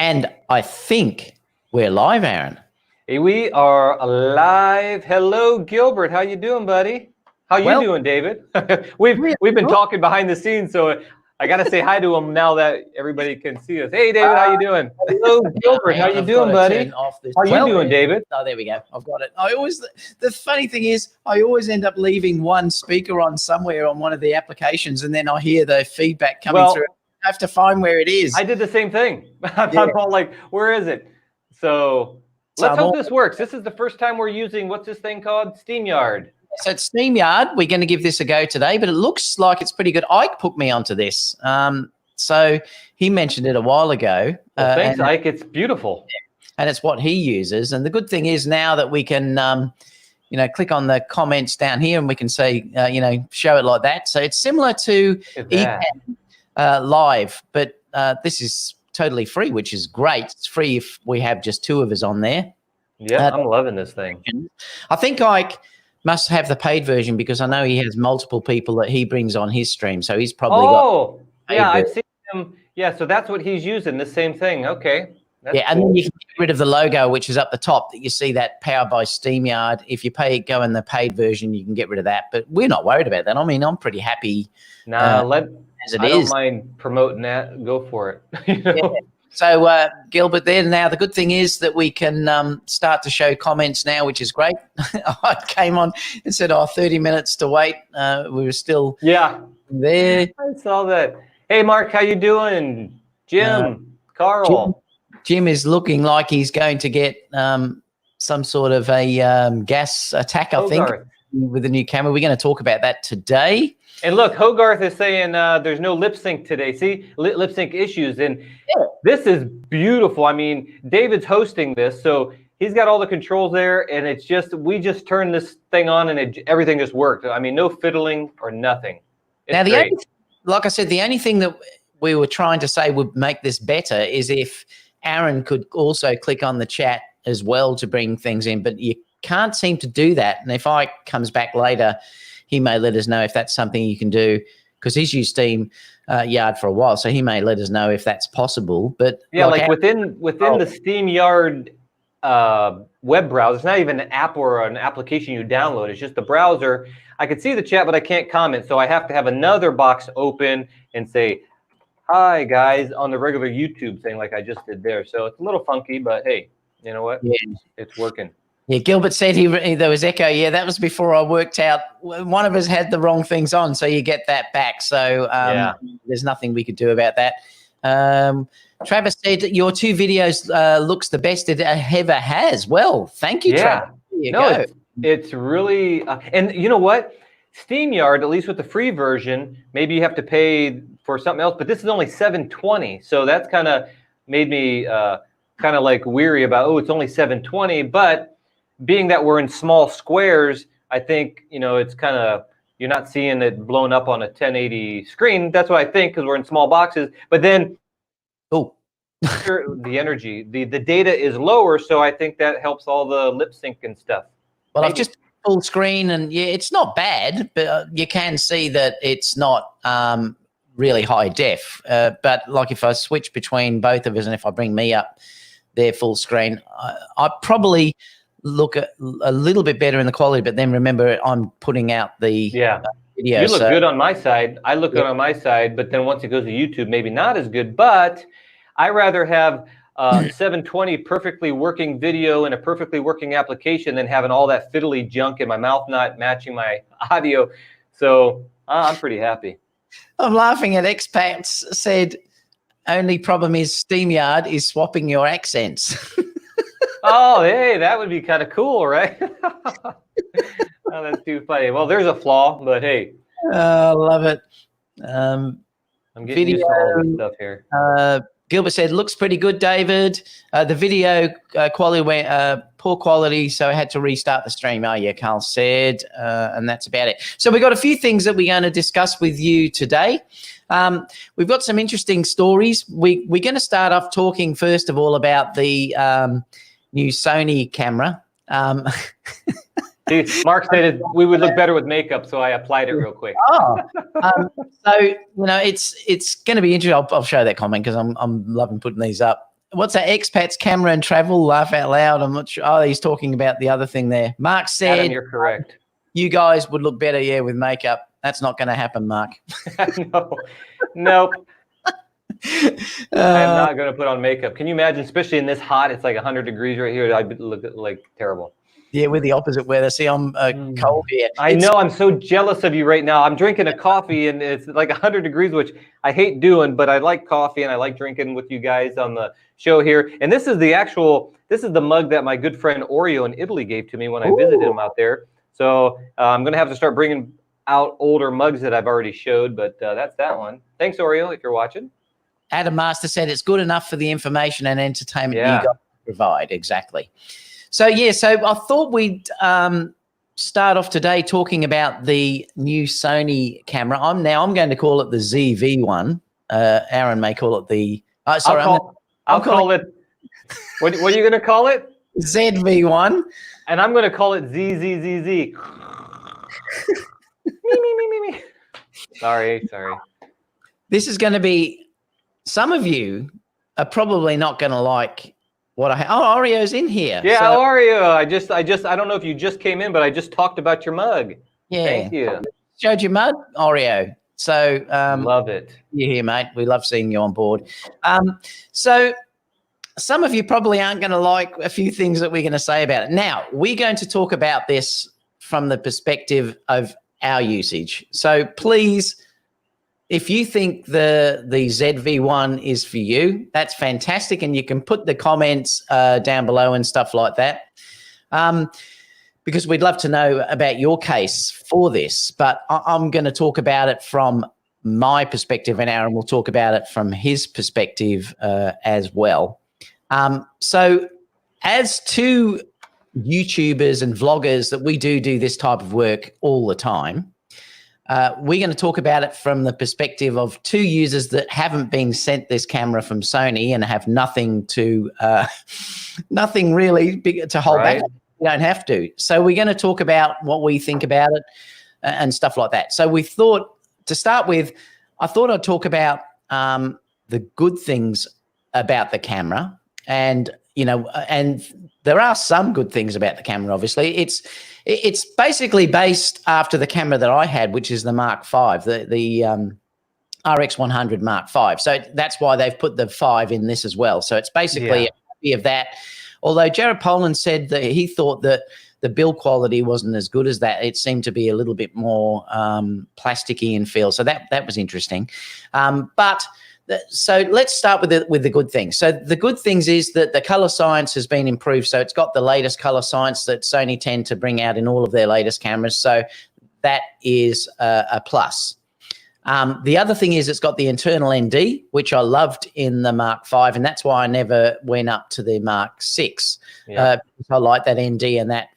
And I think we're live, Aaron. Hey, we are live. Hello, Gilbert. How you doing, buddy? How you doing, David? we've been talking behind the scenes, so I got to say hi to him now that everybody can see us. Hey, David, how you doing? Hello, Gilbert. How you doing, buddy? How you doing, David? Oh, there we go. I've got it. The funny thing is, I always end up leaving one speaker on somewhere on one of the applications, and then I hear the feedback coming through. I have to find where it is. I did the same thing. I'm all like, where is it? So let's hope this works. This is the first time we're using, what's this thing called? StreamYard. So it's StreamYard. We're going to give this a go today, but it looks like it's pretty good. Ike put me onto this. So he mentioned it a while ago. Well, thanks, Ike. It's beautiful. And it's what he uses. And the good thing is now that we can, click on the comments down here and we can say, show it like that. So it's similar to Live, but this is totally free, which is great. It's free if we have just two of us on there. Yeah, I'm loving this thing. I think Ike must have the paid version because I know he has multiple people that he brings on his stream. So he's probably I've seen him. Yeah, so that's what he's using, the same thing. Okay. That's cool. And then you can get rid of the logo, which is up the top that you see that powered by StreamYard. If you go in the paid version, you can get rid of that. But we're not worried about that. I mean, I'm pretty happy. I don't mind promoting that. Go for it. Yeah. So, Gilbert, there now, the good thing is that we can start to show comments now, which is great. I came on and said, 30 minutes to wait. We were still there. I saw that. Hey, Mark, how you doing? Jim, Carl. Jim is looking like he's going to get some sort of a gas attack, I think, with the new camera. We're going to talk about that today. And look, Hogarth is saying there's no lip sync today. See, lip sync issues. And this is beautiful. I mean, David's hosting this, so he's got all the controls there. And it's just, we just turned this thing on and everything just worked. I mean, no fiddling or nothing. It's great. Like I said, the only thing that we were trying to say would make this better is if Aaron could also click on the chat as well to bring things in. But you can't seem to do that. And if Ike comes back later, he may let us know if that's something you can do because he's used StreamYard for a while, so he may let us know if that's possible. But yeah, like within the StreamYard web browser, it's not even an app or an application you download. It's just the browser. I can see the chat, but I can't comment, so I have to have another box open and say, "Hi guys," on the regular YouTube thing, like I just did there. So it's a little funky, but hey, you know what? Yeah. It's working. Yeah, Gilbert said there was echo. Yeah, that was before I worked out. One of us had the wrong things on, so you get that back. So there's nothing we could do about that. Travis said your two videos looks the best it ever has. Well, thank you, Travis. It's really and you know what? StreamYard, at least with the free version, maybe you have to pay for something else, but this is only $720. So that's kind of made me kind of like weary about, it's only $720, but being that we're in small squares, I think, it's kind of, you're not seeing it blown up on a 1080 screen. That's what I think, because we're in small boxes. But then the energy, the data is lower, so I think that helps all the lip sync and stuff. Well, I've just full screen, and yeah, it's not bad, but you can see that it's not really high def. But like if I switch between both of us, and if I bring me up there full screen, I probably look a little bit better in the quality, but then remember I'm putting out the video. You look good on my side. I look good on my side, but then once it goes to YouTube, maybe not as good. But I rather have 720 perfectly working video in a perfectly working application than having all that fiddly junk in my mouth not matching my audio. So I'm pretty happy. I'm laughing at Expats said, only problem is StreamYard is swapping your accents. Oh, hey, that would be kind of cool, right? Oh, that's too funny. Well, there's a flaw, but hey. Love it. I'm getting used to all this stuff here. Gilbert said, looks pretty good, David. The video quality went poor quality, so I had to restart the stream. Oh, yeah, Carl said, and that's about it. So we've got a few things that we're going to discuss with you today. We've got some interesting stories. We're going to start off talking, first of all, about the new Sony camera. See, Mark said we would look better with makeup, so I applied it real quick. So it's going to be interesting. I'll show that comment because I'm loving putting these up. what's that? Expats, camera and travel. Laugh out loud. I'm not sure. Oh, he's talking about the other thing there. Mark said, Adam, you're correct. You guys would look better, yeah, with makeup. That's not going to happen, Mark. No, nope. I'm not going to put on makeup. Can you imagine, especially in this hot, it's like 100 degrees right here. I'd look like terrible. Yeah, we're the opposite weather. See, I'm cold here. I know. I'm so jealous of you right now. I'm drinking a coffee and it's like 100 degrees, which I hate doing, but I like coffee and I like drinking with you guys on the show here. And this is the mug that my good friend Oreo in Italy gave to me when I visited him out there. So I'm going to have to start bringing out older mugs that I've already showed, but that's that one. Thanks, Oreo, if you're watching. Adam Master said it's good enough for the information and entertainment you guys provide. Exactly. So, so I thought we'd start off today talking about the new Sony camera. I'm going to call it the ZV1. Aaron may call it the... sorry, I'll call it... What are you going to call it? ZV1. And I'm going to call it ZZZZ. me. Sorry. This is going to be... Some of you are probably not going to like... Oreo's in here. Yeah, so, Oreo. I don't know if you just came in, but I just talked about your mug. Yeah. Thank you. Showed your mug, Oreo. So love it. You're here, mate. We love seeing you on board. So some of you probably aren't going to like a few things that we're going to say about it. Now, we're going to talk about this from the perspective of our usage. So please, if you think the ZV1 is for you, that's fantastic. And you can put the comments down below and stuff like that. Because we'd love to know about your case for this. But I'm going to talk about it from my perspective, and Aaron will talk about it from his perspective as well. So as two YouTubers and vloggers that we do this type of work all the time, we're going to talk about it from the perspective of two users that haven't been sent this camera from Sony and have nothing really big to hold back. You don't have to. So we're going to talk about what we think about it and stuff like that. So we thought, to start with, I thought I'd talk about the good things about the camera. And, and there are some good things about the camera, obviously. It's basically based after the camera that I had, which is the Mark V, the RX100 Mark V. So that's why they've put the 5 in this as well. So it's basically a copy of that. Although Jared Poland said that he thought that the build quality wasn't as good as that. It seemed to be a little bit more plasticky in feel. So that was interesting. So let's start with the good things. So the good things is that the color science has been improved. So it's got the latest color science that Sony tend to bring out in all of their latest cameras. So that is a plus. The other thing is it's got the internal ND, which I loved in the Mark V, and that's why I never went up to the Mark VI. Because I like that ND, and that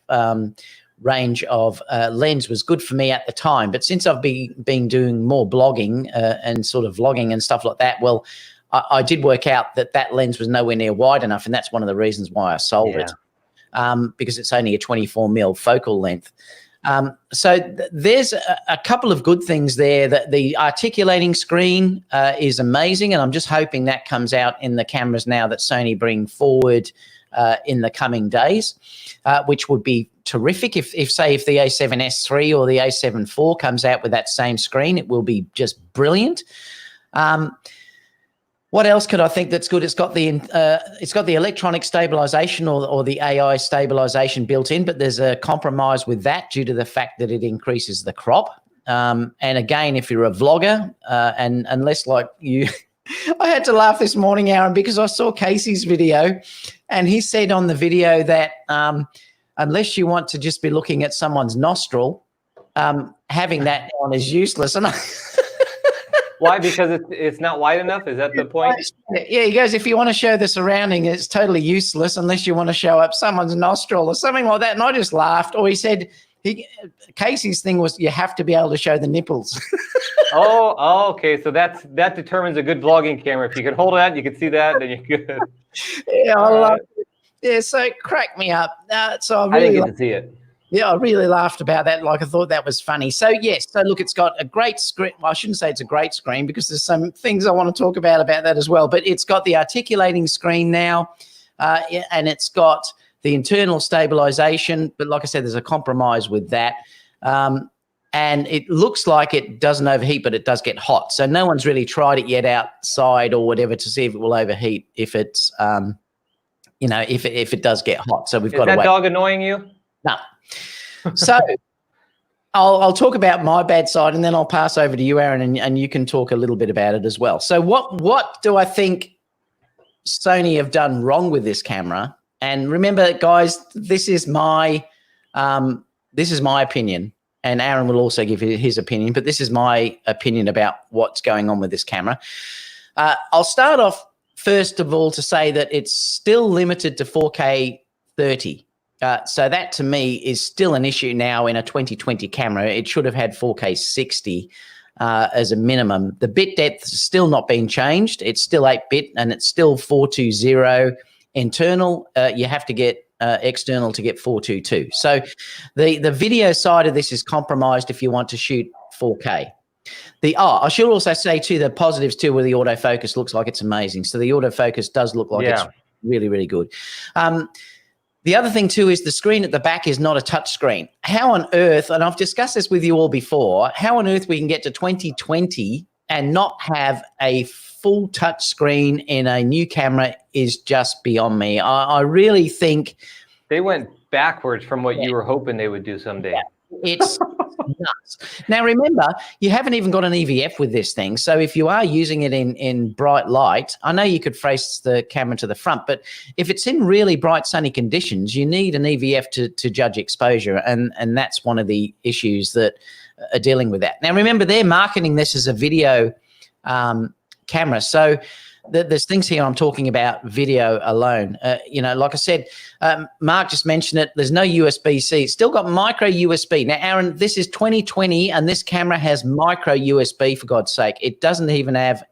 range of lens was good for me at the time. But since I've been doing more blogging and sort of vlogging and stuff like that, well, I did work out that lens was nowhere near wide enough, and that's one of the reasons why I sold it, because it's only a 24mm focal length. So there's a couple of good things there. That the articulating screen is amazing, and I'm just hoping that comes out in the cameras now that Sony bring forward in the coming days, which would be terrific. If the A7S III or the A7 IV comes out with that same screen, it will be just brilliant. What else could I think that's good? It's got the electronic stabilization or the AI stabilization built in, but there's a compromise with that due to the fact that it increases the crop. And again, if you're a vlogger, and unless like you, I had to laugh this morning, Aaron, because I saw Casey's video, and he said on the video that unless you want to just be looking at someone's nostril, having that on is useless. And why? Because it's not wide enough? Is that the point? Yeah, he goes, if you want to show the surrounding, it's totally useless unless you want to show up someone's nostril or something like that. And I just laughed. Or he said, Casey's thing was you have to be able to show the nipples. Oh, okay. So that determines a good vlogging camera. If you can hold it out, you can see that, then you're good. Yeah, I love it. Yeah, so it cracked me up. So I didn't get to see it. Yeah, I really laughed about that. Like, I thought that was funny. So, yes. So, look, it's got a great screen. Well, I shouldn't say it's a great screen because there's some things I want to talk about that as well. But it's got the articulating screen now, and it's got the internal stabilization. But like I said, there's a compromise with that. And it looks like it doesn't overheat, but it does get hot. So no one's really tried it yet outside or whatever to see if it will overheat if it's, if it does get hot. So we've got to wait. Is that dog annoying you? No. So I'll talk about my bad side, and then I'll pass over to you, Aaron, and you can talk a little bit about it as well. So what do I think Sony have done wrong with this camera? And remember, guys, this is my opinion, and Aaron will also give his opinion, but this is my opinion about what's going on with this camera. I'll start off first of all to say that it's still limited to 4K 30. So that to me is still an issue now in a 2020 camera. It should have had 4K 60 as a minimum. The bit depth has still not been changed. It's still 8-bit and it's still 420 internal. You have to get external to get 422. So the video side of this is compromised if you want to shoot 4K. I should also say too, the positives too, where the autofocus looks like it's amazing. So the autofocus does look like it's really, really good. The other thing too is the screen at the back is not a touch screen. How on earth, and I've discussed this with you all before, how on earth we can get to 2020 and not have a full touch screen in a new camera is just beyond me. I really think they went backwards from what you were hoping they would do someday. Yeah, it's nuts. Now, remember, you haven't even got an EVF with this thing. So if you are using it in bright light, I know you could face the camera to the front, but if it's in really bright sunny conditions, you need an EVF to judge exposure. And that's one of the issues that are dealing with that. Now, remember, they're marketing this as a video camera. So there's things here I'm talking about video alone. Like I said, Mark just mentioned it. There's no USB-C. It's still got micro USB. Now, Aaron, this is 2020, and this camera has micro USB, for God's sake. It doesn't even have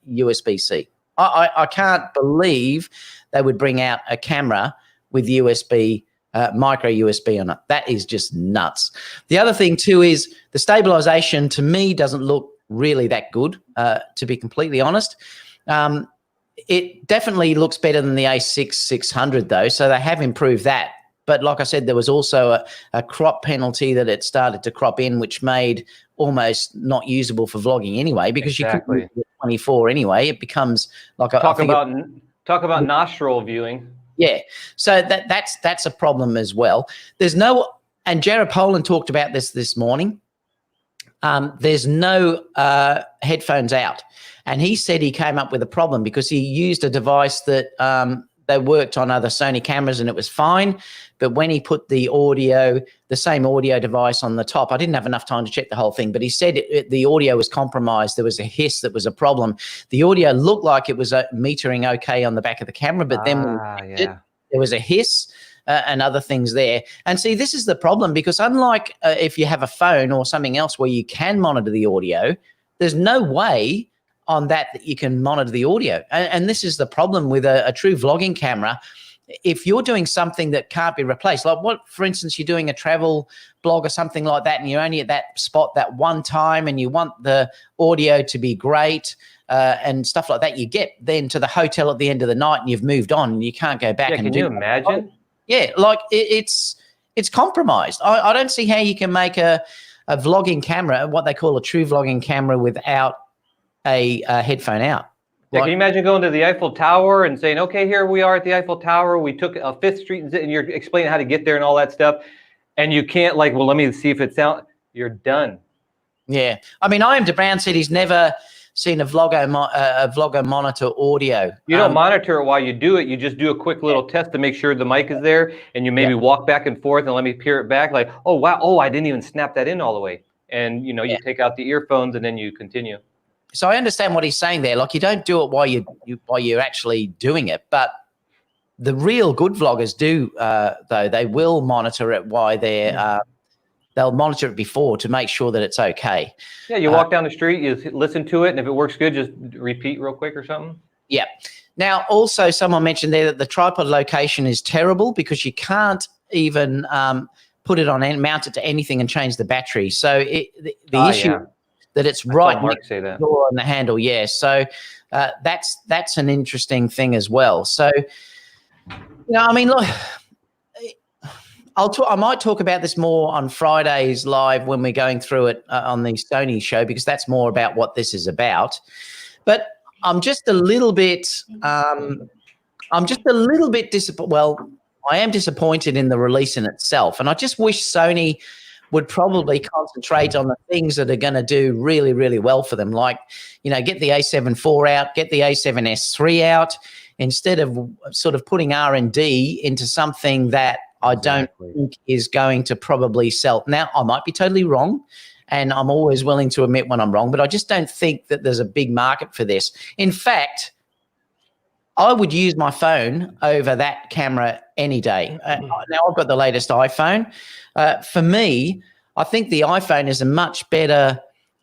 USB-C. I can't believe they would bring out a camera with USB, micro USB on it. That is just nuts. The other thing, too, is the stabilization, to me, doesn't look really that good, to be completely honest. It definitely looks better than the A6 600 though, so they have improved that. But like I said, there was also a crop penalty that it started to crop in, which made almost not usable for vlogging anyway, because you couldn't use 24 anyway. It becomes like talk about nostril viewing. Yeah, so that's a problem as well. There's no, and Jared Poland talked about this morning. There's no headphones out. And he said he came up with a problem because he used a device that they worked on other Sony cameras and it was fine. But when he put the same audio device on the top, I didn't have enough time to check the whole thing, but he said the audio was compromised. There was a hiss that was a problem. The audio looked like it was metering okay on the back of the camera, but then there was a hiss. And other things there. And see, this is the problem, because unlike if you have a phone or something else where you can monitor the audio, there's no way on that you can monitor the audio. And this is the problem with a true vlogging camera. If you're doing something that can't be replaced, like for instance, you're doing a travel blog or something like that, and you're only at that spot that one time and you want the audio to be great and stuff like that, you get then to the hotel at the end of the night and you've moved on and you can't go back. Can you imagine? Yeah, like it's compromised. I don't see how you can make a vlogging camera, what they call a true vlogging camera, without a headphone out. Yeah, can you imagine going to the Eiffel Tower and saying, okay, here we are at the Eiffel Tower. We took 5th Street and you're explaining how to get there and all that stuff. And you can't let me see if it sounds, you're done. Yeah. I mean, I.M. DeBrown said he's never seen a vlogger monitor audio. You don't monitor it while you do it. You just do a quick little test to make sure the mic is there, and you maybe walk back and forth and let me peer it back like, oh, wow, oh, I didn't even snap that in all the way. And, you take out the earphones and then you continue. So I understand what he's saying there. Like, you don't do it while you're actually doing it. But the real good vloggers do, though. They will monitor it while they're they'll monitor it before to make sure that it's okay. Yeah, you walk down the street, you listen to it, and if it works good, just repeat real quick or something. Yeah. Now, also, someone mentioned there that the tripod location is terrible because you can't even put it on and mount it to anything and change the battery. So the issue that it's I right saw Mark next say to that. the door on the handle. Yeah. So that's an interesting thing as well. So, I mean, look, I might talk about this more on Fridays live when we're going through it on the Sony show, because that's more about what this is about. But I'm just a little bit, disappointed. Well, I am disappointed in the release in itself, and I just wish Sony would probably concentrate on the things that are going to do really, really well for them. Like, get the A7 IV out, get the A7S III out, instead of sort of putting R&D into something that I don't think is going to probably sell. Now, I might be totally wrong, and I'm always willing to admit when I'm wrong, but I just don't think that there's a big market for this. In fact, I would use my phone over that camera any day. Now, I've got the latest iPhone. For me, I think the iPhone is a much better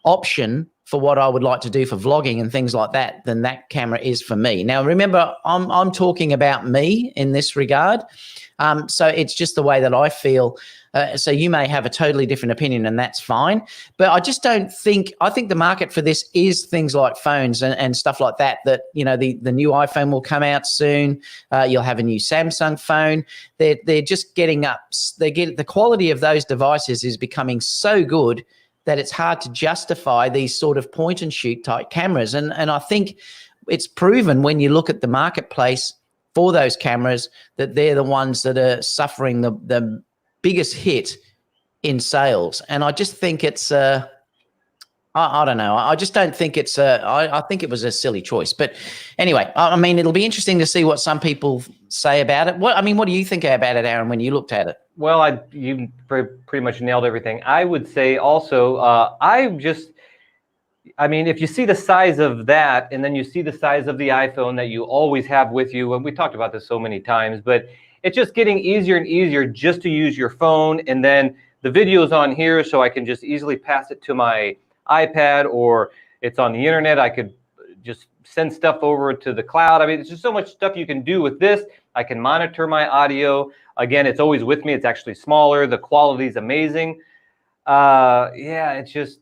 option for what I would like to do for vlogging and things like that than that camera is for me. Now, remember, I'm talking about me in this regard. So it's just the way that I feel. So you may have a totally different opinion, and that's fine. But I just don't think, I think the market for this is things like phones and stuff like that, the new iPhone will come out soon. You'll have a new Samsung phone. They're just getting up. The quality of those devices is becoming so good that it's hard to justify these sort of point and shoot type cameras. And I think it's proven when you look at the marketplace for those cameras that they're the ones that are suffering the biggest hit in sales. And I just think it's I don't know. I just don't think it's I think it was a silly choice. But anyway, I mean, it'll be interesting to see what some people say about it. What do you think about it, Aaron, when you looked at it? Well, you pretty much nailed everything. I would say also, I mean, if you see the size of that, and then you see the size of the iPhone that you always have with you, and we talked about this so many times, but it's just getting easier and easier just to use your phone, and then the video's on here, so I can just easily pass it to my iPad, or it's on the internet. I could just send stuff over to the cloud. I mean, it's just so much stuff you can do with this. I can monitor my audio. Again, it's always with me. It's actually smaller. The quality is amazing. Yeah, it's just,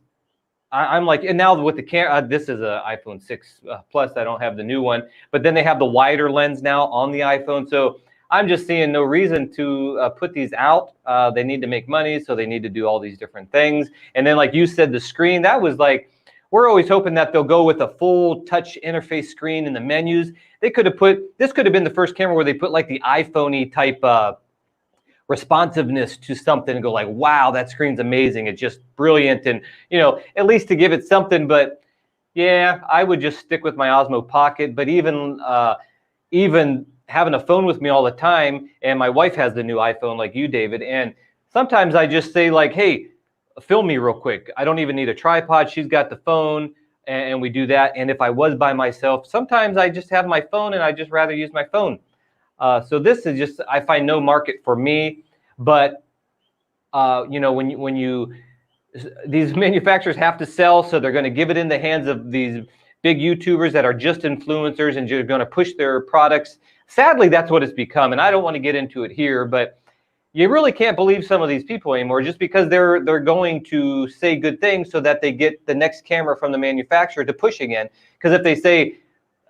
I'm like, and now with the camera, this is an iPhone 6 Plus. I don't have the new one, but then they have the wider lens now on the iPhone. So I'm just seeing no reason to put these out. They need to make money, so they need to do all these different things. And then, like you said, the screen, that was like, we're always hoping that they'll go with a full touch interface screen in the menus. They could have this could have been the first camera where they put like the iPhone-y type responsiveness to something and go like, wow, that screen's amazing. It's just brilliant. And, at least to give it something. But yeah, I would just stick with my Osmo Pocket. But even having a phone with me all the time, and my wife has the new iPhone like you, David, and sometimes I just say like, hey, film me real quick. I don't even need a tripod. She's got the phone, and we do that. And if I was by myself, sometimes I just have my phone, and I just rather use my phone. So this is just, I find no market for me. But when these manufacturers have to sell, so they're going to give it in the hands of these big YouTubers that are just influencers and just going to push their products. Sadly, that's what it's become. And I don't want to get into it here, but you really can't believe some of these people anymore just because they're going to say good things so that they get the next camera from the manufacturer to push again. Because if they say,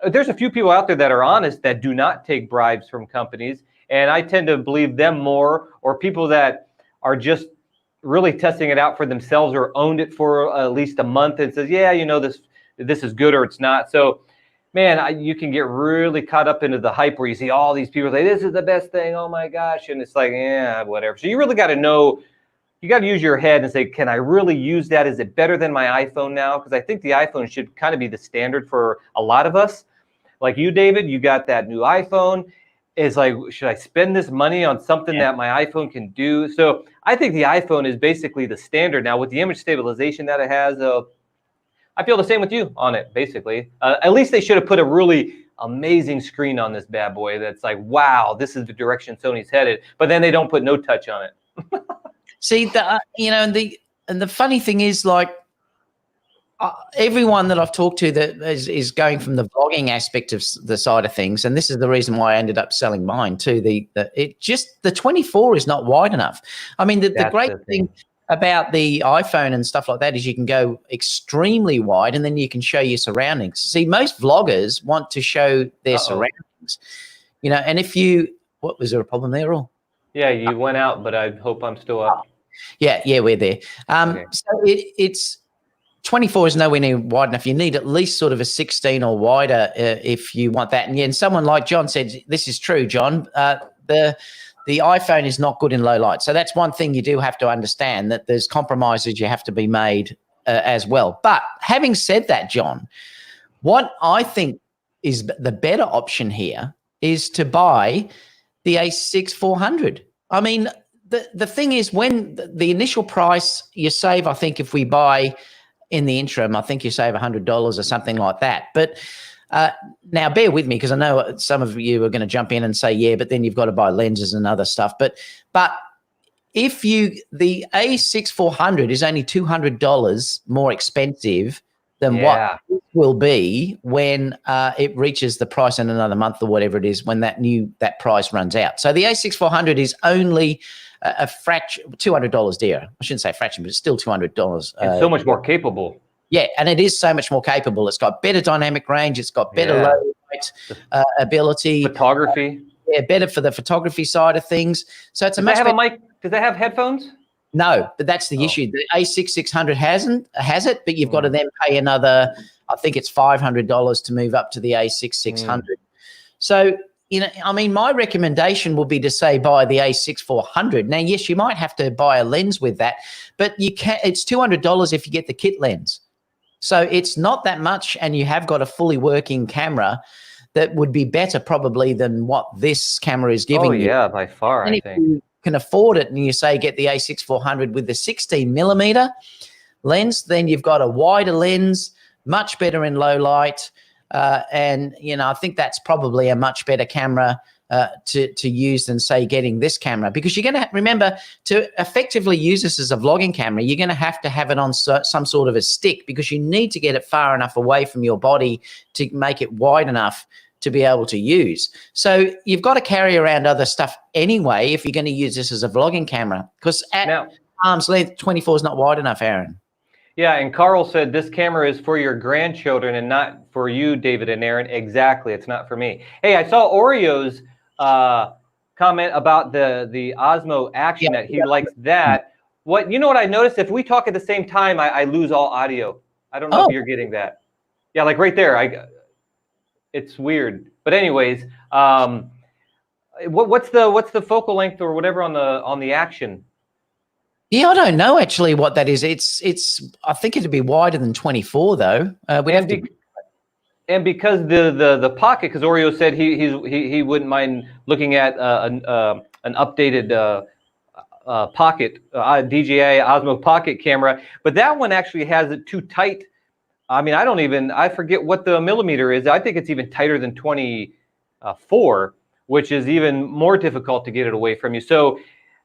there's a few people out there that are honest that do not take bribes from companies, and I tend to believe them more, or people that are just really testing it out for themselves or owned it for at least a month and says, yeah, this is good or it's not. So, man, you can get really caught up into the hype where you see all these people say, this is the best thing, oh my gosh. And it's like, yeah, whatever. So you really got to know, you got to use your head and say, can I really use that? Is it better than my iPhone now? Because I think the iPhone should kind of be the standard for a lot of us. Like you, David, you got that new iPhone. It's like, should I spend this money on something that my iPhone can do? So I think the iPhone is basically the standard now with the image stabilization that it has. I feel the same with you on it, basically. At least they should have put a really amazing screen on this bad boy that's like, wow, this is the direction Sony's headed. But then they don't put no touch on it. See, and the funny thing is, like, everyone that I've talked to that is going from the vlogging aspect of the side of things, and this is the reason why I ended up selling mine too. The 24 is not wide enough. I mean, the great thing about the iPhone and stuff like that is you can go extremely wide, and then you can show your surroundings. See, most vloggers want to show their surroundings, you know. And if you, what was there a problem there, or? Yeah, you went out, but I hope I'm still up. Yeah, we're there. Okay. So it's 24 is nowhere near wide enough. You need at least sort of a 16 or wider if you want that. And someone like John said, this is true, John. The iPhone is not good in low light. So that's one thing you do have to understand, that there's compromises you have to be made as well. But having said that, John, what I think is the better option here is to buy the A6400. I mean, the thing is, when the initial price you save, I think if we buy in the interim, I think you save $100 or something like that. But now bear with me, because I know some of you are going to jump in and say, yeah, but then you've got to buy lenses and other stuff. But if the A6400 is only $200 more expensive than what it will be when it reaches the price in another month or whatever it is, when that price runs out. So the A6400 is only a fraction, $200 dearer. I shouldn't say a fraction, but it's still $200. It's so much more capable. Yeah, and it is so much more capable. It's got better dynamic range. It's got better low light ability. Photography. Better for the photography side of things. So it's Does it have a mic? Does it have headphones? No, but that's the issue. The A6600 has it, but you've got to then pay another, I think it's $500 to move up to the A6600. So, you know, I mean, my recommendation would be to say buy the A6400. Now, yes, you might have to buy a lens with that, but you can. It's $200 if you get the kit lens. So it's not that much, and you have got a fully working camera that would be better probably than what this camera is giving you. Oh, yeah, by far, and I if think. you can afford it and you say get the A6400 with the 16mm lens, then you've got a wider lens, much better in low light. And, you know, I think that's probably a much better camera to use than, say, getting this camera, because you're going to remember, to effectively use this as a vlogging camera, you're going to have it on some sort of a stick, because you need to get it far enough away from your body to make it wide enough to be able to use. So you've got to carry around other stuff anyway if you're going to use this as a vlogging camera, because at arm's length, 24 is not wide enough, Aaron. Yeah, and Carl said this camera is for your grandchildren and not for you, David and Aaron. Exactly, it's not for me. Hey, I saw Oreo's comment about the Osmo Action, that he likes that. You know what I noticed? If we talk at the same time, I lose all audio. I don't know if you're getting that. Yeah, like right there. It's weird. But anyways, what's the focal length or whatever on the Action? Yeah, I don't know actually what that is. It's I think it'd be wider than 24 though. And because the pocket, because Oreo said he wouldn't mind looking at an updated pocket DJI Osmo Pocket camera, but that one actually has it too tight. I mean, I forget what the millimeter is. I think it's even tighter than 24, which is even more difficult to get it away from you. So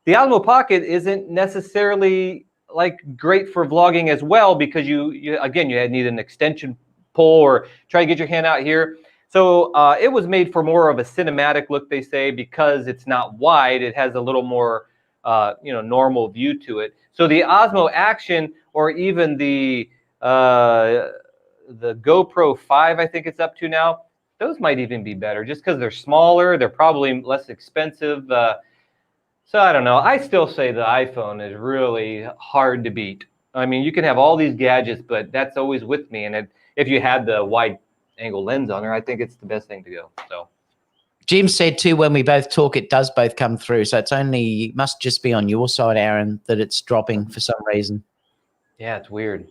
the Osmo Pocket isn't necessarily like great for vlogging as well, because you need an extension pull or try to get your hand out here. So it was made for more of a cinematic look, they say, because it's not wide. It has a little more normal view to it. So the Osmo Action, or even the GoPro 5, I think it's up to now, those might even be better just because they're smaller. They're probably less expensive. So I don't know. I still say the iPhone is really hard to beat. I mean, you can have all these gadgets, but that's always with me. And if you had the wide angle lens on there, I think it's the best thing to go. So Jim said too, when we both talk, it does both come through. So it must just be on your side, Aaron, that it's dropping for some reason. Yeah, it's weird.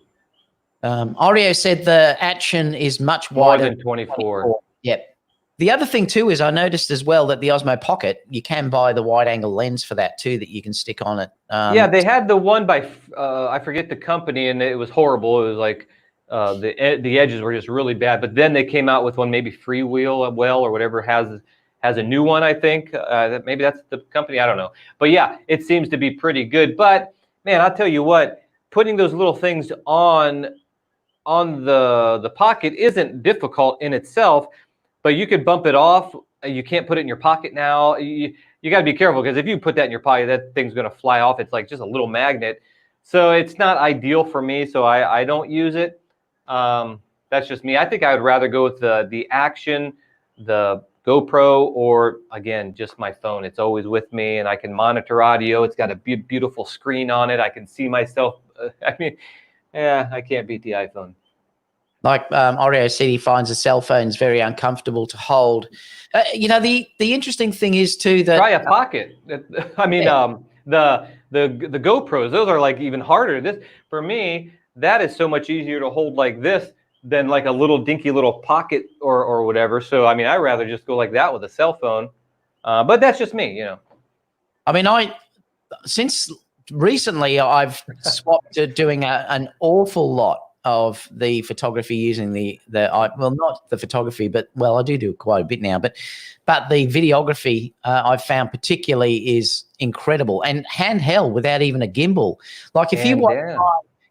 Oreo said the Action is much wider than 24. Yep. The other thing too is I noticed as well that the Osmo Pocket, you can buy the wide angle lens for that too, that you can stick on it. Yeah, they had the one by I forget the company, and it was horrible. It was like the edges were just really bad. But then they came out with one, maybe Freewheel or whatever has a new one, I think. Maybe that's the company, I don't know. But yeah, it seems to be pretty good. But man, I'll tell you what, putting those little things on on the pocket isn't difficult in itself, but you could bump it off. You can't put it in your pocket now. You got to be careful, because if you put that in your pocket, that thing's going to fly off. It's like just a little magnet. So it's not ideal for me, so I don't use it. That's just me. I think I would rather go with the Action, the GoPro, or again, just my phone. It's always with me, and I can monitor audio. It's got a beautiful screen on it. I can see myself. I mean, yeah, I can't beat the iPhone. Like Oreo CD finds the cell phones very uncomfortable to hold. You know, the interesting thing is too that try a pocket. I mean, yeah. The GoPros, those are like even harder. This, for me, that is so much easier to hold like this than like a little dinky little pocket or whatever. So I mean, I'd rather just go like that with a cell phone. But that's just me, you know. I mean, since recently I've swapped to doing an awful lot of the photography using well, not the photography, but well, I do quite a bit now, but the videography I've found particularly is incredible, and handheld without even a gimbal. Like if you watch,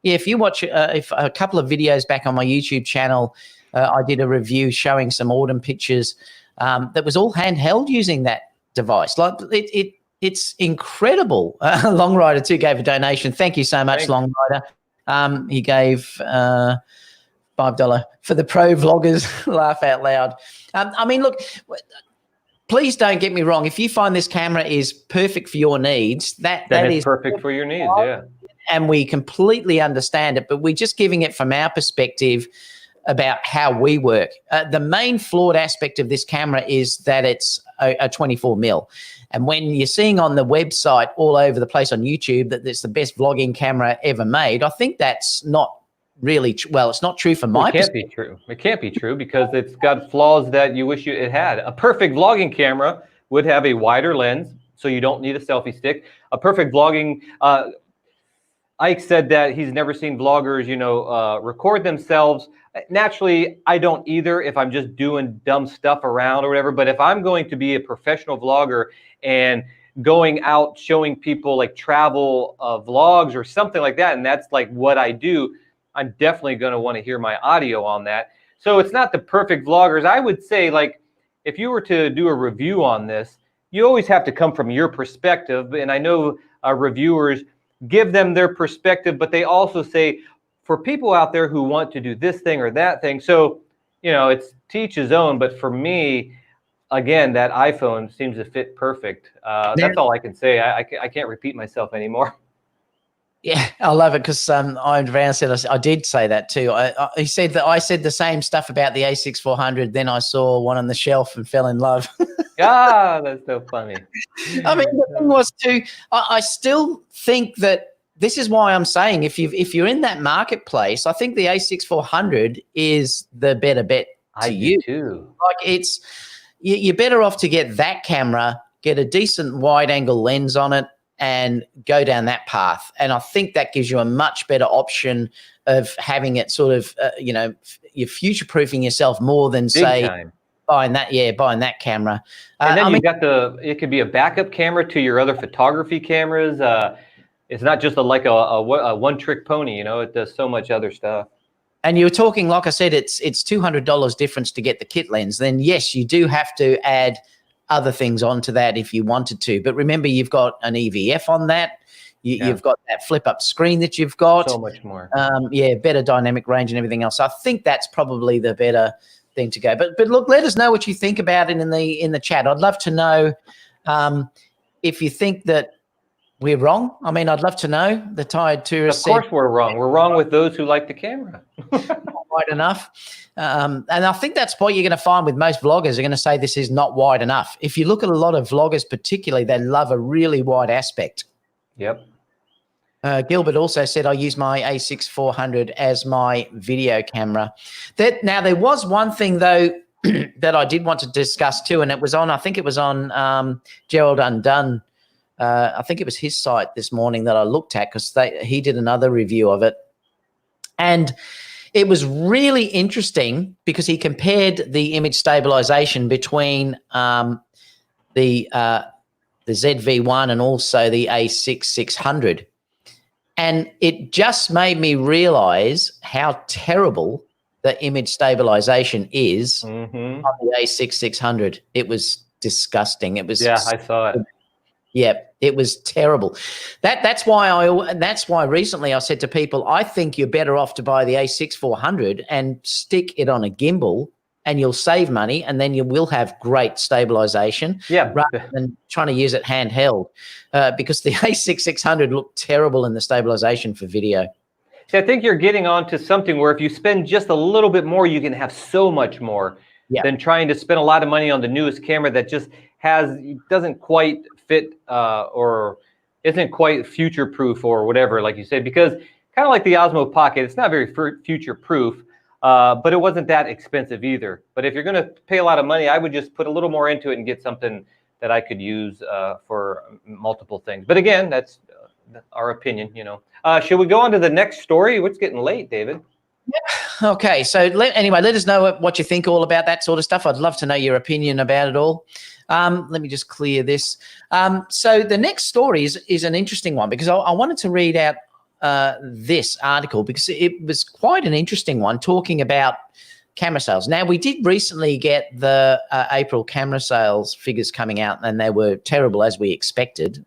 if you watch if a couple of videos back on my YouTube channel, I did a review showing some autumn pictures that was all handheld using that device. Like it's incredible. Long Rider 2 gave a donation. Thank you so much, Thanks. Long Rider. He gave $5 for the pro vloggers. Laugh out loud. I mean, look, please don't get me wrong. If you find this camera is perfect for your needs, that is perfect for your needs, yeah. And we completely understand it, but we're just giving it from our perspective about how we work. The main flawed aspect of this camera is that it's a 24 mil. And when you're seeing on the website all over the place on YouTube that it's the best vlogging camera ever made, I think that's not really, well, it's not true for my perspective. It can't be true. It can't be true because it's got flaws that you wish it had. A perfect vlogging camera would have a wider lens, so you don't need a selfie stick. A perfect vlogging, Ike said that he's never seen vloggers, you know, record themselves. Naturally, I don't either if I'm just doing dumb stuff around or whatever. But if I'm going to be a professional vlogger and going out showing people like travel vlogs or something like that, and that's like what I do, I'm definitely going to want to hear my audio on that. So it's not the perfect vloggers. I would say, like, if you were to do a review on this, you always have to come from your perspective. And I know reviewers give them their perspective, but they also say, for people out there who want to do this thing or that thing. So, you know, it's to each his own. But for me, again, that iPhone seems to fit perfect. That's all I can say. I can't repeat myself anymore. Yeah, I love it because Ivan said I did say that too. He said that I said the same stuff about the A6400. Then I saw one on the shelf and fell in love. Ah, that's so funny. I mean, the thing was too. I still think that this is why I'm saying if you're in that marketplace, I think the A6400 is the better bet to you. Too. Like you're better off to get that camera, get a decent wide angle lens on it, and go down that path. And I think that gives you a much better option of having it sort of, you know, you're future-proofing yourself more than buying that camera. And then it could be a backup camera to your other photography cameras. It's not just like a one-trick pony, you know, it does so much other stuff. And you were talking, like I said, it's $200 difference to get the kit lens. Then yes, you do have to add other things onto that if you wanted to. But remember, you've got an EVF on that. You've got that flip-up screen that you've got. So much more. Yeah, better dynamic range and everything else. So I think that's probably the better thing to go. But look, let us know what you think about it in the chat. I'd love to know if you think that we're wrong. I mean, I'd love to know. The Tired Tourist Of course we're wrong. We're wrong with those who like the camera. Not wide enough. And I think that's what you're going to find with most vloggers. They're going to say this is not wide enough. If you look at a lot of vloggers particularly, they love a really wide aspect. Yep. Gilbert also said, I use my A6400 as my video camera. Now, there was one thing, though, that I did want to discuss too, and it was on, I think it was on Gerald Undone. I think it was his site this morning that I looked at because he did another review of it. And it was really interesting because he compared the image stabilization between the ZV1 and also the A6600. And it just made me realize how terrible the image stabilization is on the A6600. It was disgusting. It was, yeah, I saw it. Yeah, it was terrible. That's why recently I said to people, I think you're better off to buy the A6400 and stick it on a gimbal, and you'll save money, and then you will have great stabilization. Yeah, rather than trying to use it handheld, because the A6600 looked terrible in the stabilization for video. See, I think you're getting onto something where if you spend just a little bit more, you can have so much more than trying to spend a lot of money on the newest camera that just doesn't quite fit or isn't quite future proof or whatever, like you said, because kind of like the Osmo Pocket, it's not very future proof, but it wasn't that expensive either. But if you're going to pay a lot of money, I would just put a little more into it and get something that I could use for multiple things. But again, that's our opinion, you know. Should we go on to the next story? It's getting late, David. Yeah. Okay. So anyway, let us know what you think all about that sort of stuff. I'd love to know your opinion about it all. Let me just clear this. So the next story is an interesting one, because I wanted to read out this article because it was quite an interesting one, talking about camera sales. Now, we did recently get the April camera sales figures coming out, and they were terrible, as we expected,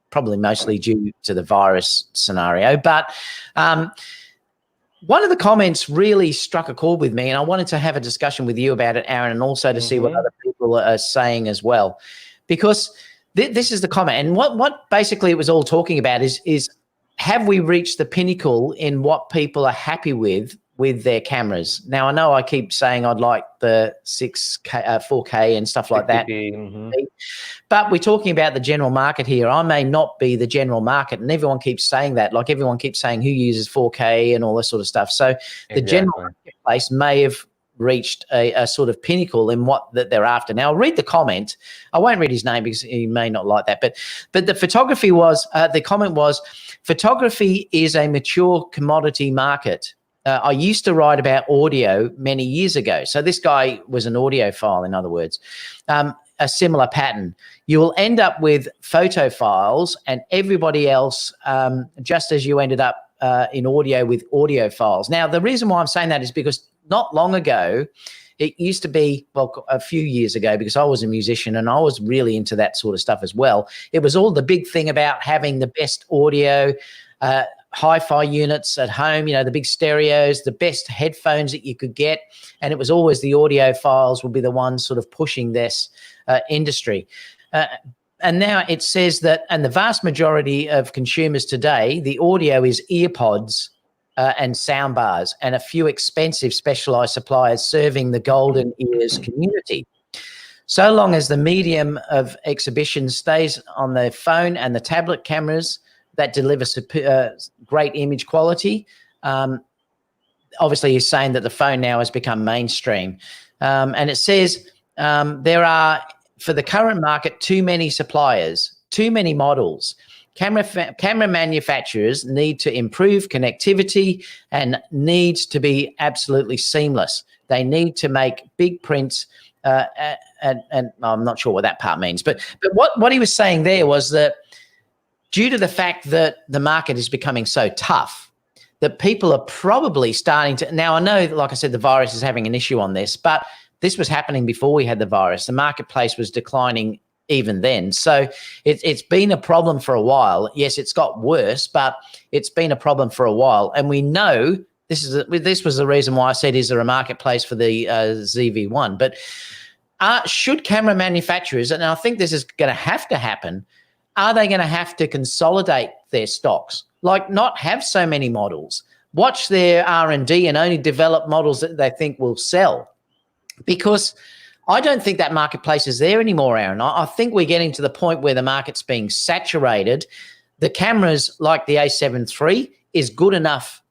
probably mostly due to the virus scenario. But one of the comments really struck a chord with me, and I wanted to have a discussion with you about it, Aaron, and also to see what other people are saying as well. Because this is the comment, and what basically it was all talking about is have we reached the pinnacle in what people are happy with their cameras? Now, I know I keep saying I'd like the 4K and stuff like that. But we're talking about the general market here. I may not be the general market, and everyone keeps saying that. Like, everyone keeps saying who uses 4K and all this sort of stuff. So the general marketplace may have reached a sort of pinnacle in what that they're after. Now, I'll read the comment. I won't read his name because he may not like that. But the photography was, the comment was, photography is a mature commodity market. I used to write about audio many years ago. So this guy was an audiophile, in other words. A similar pattern. You will end up with photo files and everybody else, just as you ended up in audio with audio files. Now, the reason why I'm saying that is because not long ago, it used to be, well, a few years ago, because I was a musician and I was really into that sort of stuff as well. It was all the big thing about having the best audio, hi-fi units at home, you know, the big stereos, the best headphones that you could get. And it was always the audio files would be the ones sort of pushing this industry. And now it says that, and the vast majority of consumers today, the audio is earpods and sound bars and a few expensive specialized suppliers serving the golden ears community. So long as the medium of exhibition stays on the phone and the tablet cameras that deliver great image quality, obviously he's saying that the phone now has become mainstream. And it says there are, for the current market, too many suppliers, too many models. Camera manufacturers need to improve connectivity and needs to be absolutely seamless. They need to make big prints, and I'm not sure what that part means. But what he was saying there was that due to the fact that the market is becoming so tough, that people are probably starting to, now I know, like I said, the virus is having an issue on this, but this was happening before we had the virus. The marketplace was declining even then. So it's been a problem for a while. Yes, it's got worse, but it's been a problem for a while. And we know this was the reason why I said, is there a marketplace for the ZV1? But should camera manufacturers, and I think this is going to happen, are they going to have to consolidate their stocks? Like, not have so many models, watch their R&D and only develop models that they think will sell? Because I don't think that marketplace is there anymore, Aaron. I think we're getting to the point where the market's being saturated. The cameras like the A7 III is good enough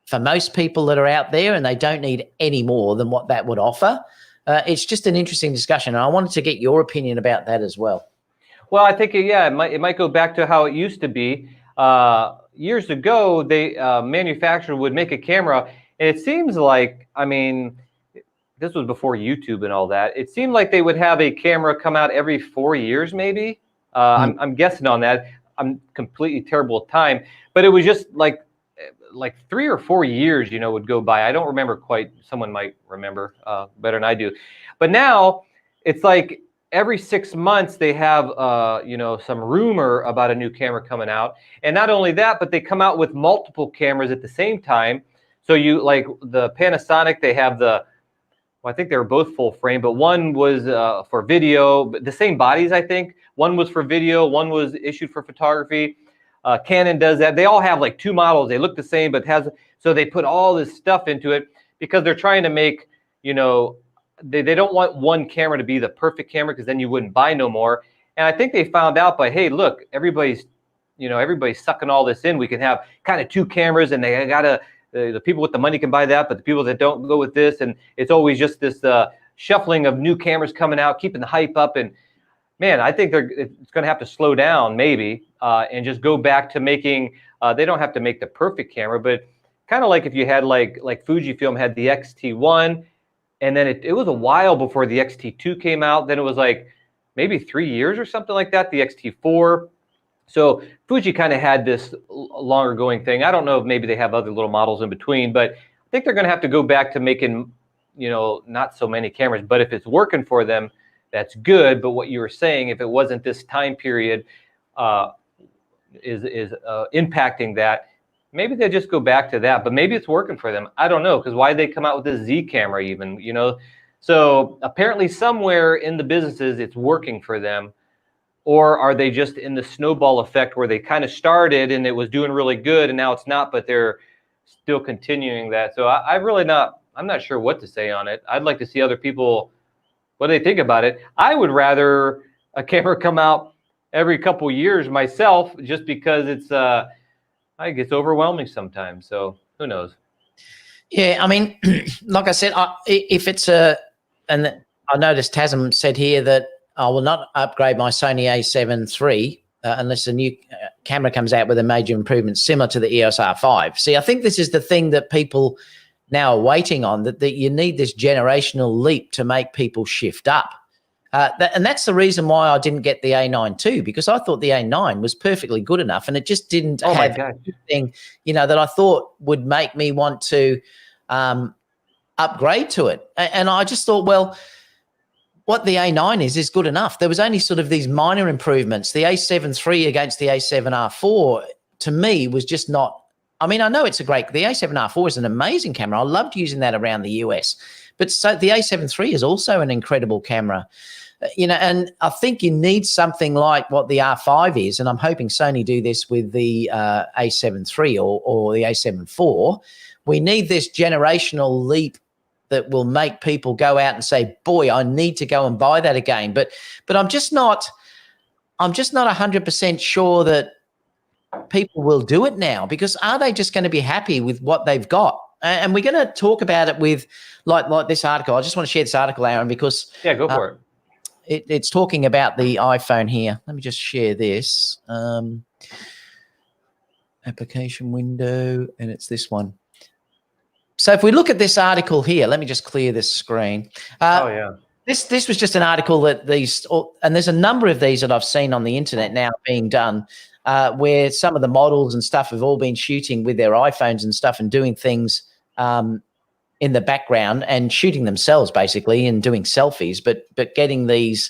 for most people that are out there, and they don't need any more than what that would offer. It's just an interesting discussion, and I wanted to get your opinion about that as well. Well, I think, yeah, it might go back to how it used to be. Years ago, they manufacturer would make a camera, and it seems like, I mean, this was before YouTube and all that. It seemed like they would have a camera come out every 4 years, maybe. I'm guessing on that. I'm completely terrible at time, but it was just like 3 or 4 years, would go by. I don't remember quite. Someone might remember better than I do. But now it's like every 6 months they have, some rumor about a new camera coming out. And not only that, but they come out with multiple cameras at the same time. So you like the Panasonic, they have well, I think they were both full frame, but one was for video, but the same bodies, I think. One was for video, one was issued for photography. Canon does that. They all have like 2 models. They look the same, but so they put all this stuff into it because they're trying to make, they don't want one camera to be the perfect camera because then you wouldn't buy no more. And I think they found out by, hey, look, everybody's sucking all this in. We can have kind of 2 cameras, and they gotta, the people with the money can buy that, but the people that don't go with this, and it's always just this shuffling of new cameras coming out, keeping the hype up. And man, I think it's going to have to slow down maybe and just go back to making. They don't have to make the perfect camera, but kind of like if you had like Fujifilm had the X-T1, and then it was a while before the X-T2 came out. Then it was like maybe 3 years or something like that, the X-T4. So Fuji kind of had this longer going thing. I don't know if maybe they have other little models in between, but I think they're going to have to go back to making, not so many cameras. But if it's working for them, that's good. But what you were saying, if it wasn't this time period is impacting that, maybe they just go back to that. But maybe it's working for them. I don't know, because why did they come out with this Z camera even, So apparently somewhere in the businesses it's working for them. Or are they just in the snowball effect where they kind of started and it was doing really good and now it's not, but they're still continuing that? So I'm not sure what to say on it. I'd like to see other people, what do they think about it? I would rather a camera come out every couple years myself, just because I think it's overwhelming sometimes. So who knows? Yeah, I mean, like I said, if it's and I noticed Tasm said here that I will not upgrade my Sony A7 III unless a new camera comes out with a major improvement similar to the EOS R5. See, I think this is the thing that people now are waiting on, that you need this generational leap to make people shift up. And that's the reason why I didn't get the A9 too, because I thought the A9 was perfectly good enough, and it just didn't have anything, that I thought would make me want to upgrade to it. And I just thought, well, what the A9 is good enough. There was only sort of these minor improvements. The A7 III against the A7 R4 to me was just not. I mean, I know the A7 R4 is an amazing camera. I loved using that around the US, but so the A7 III is also an incredible camera, and I think you need something like what the R5 is. And I'm hoping Sony do this with the A7 III or the A7 IV. We need this generational leap that will make people go out and say, boy, I need to go and buy that again. But I'm just not 100% sure that people will do it now, because are they just going to be happy with what they've got? And we're going to talk about it with like this article. I just want to share this article, Aaron, because go for it. It's talking about the iPhone here. Let me just share this application window, and it's this one. So if we look at this article here, let me just clear this screen. This was just an article that and there's a number of these that I've seen on the internet now being done, where some of the models and stuff have all been shooting with their iPhones and stuff and doing things in the background and shooting themselves basically and doing selfies, but getting these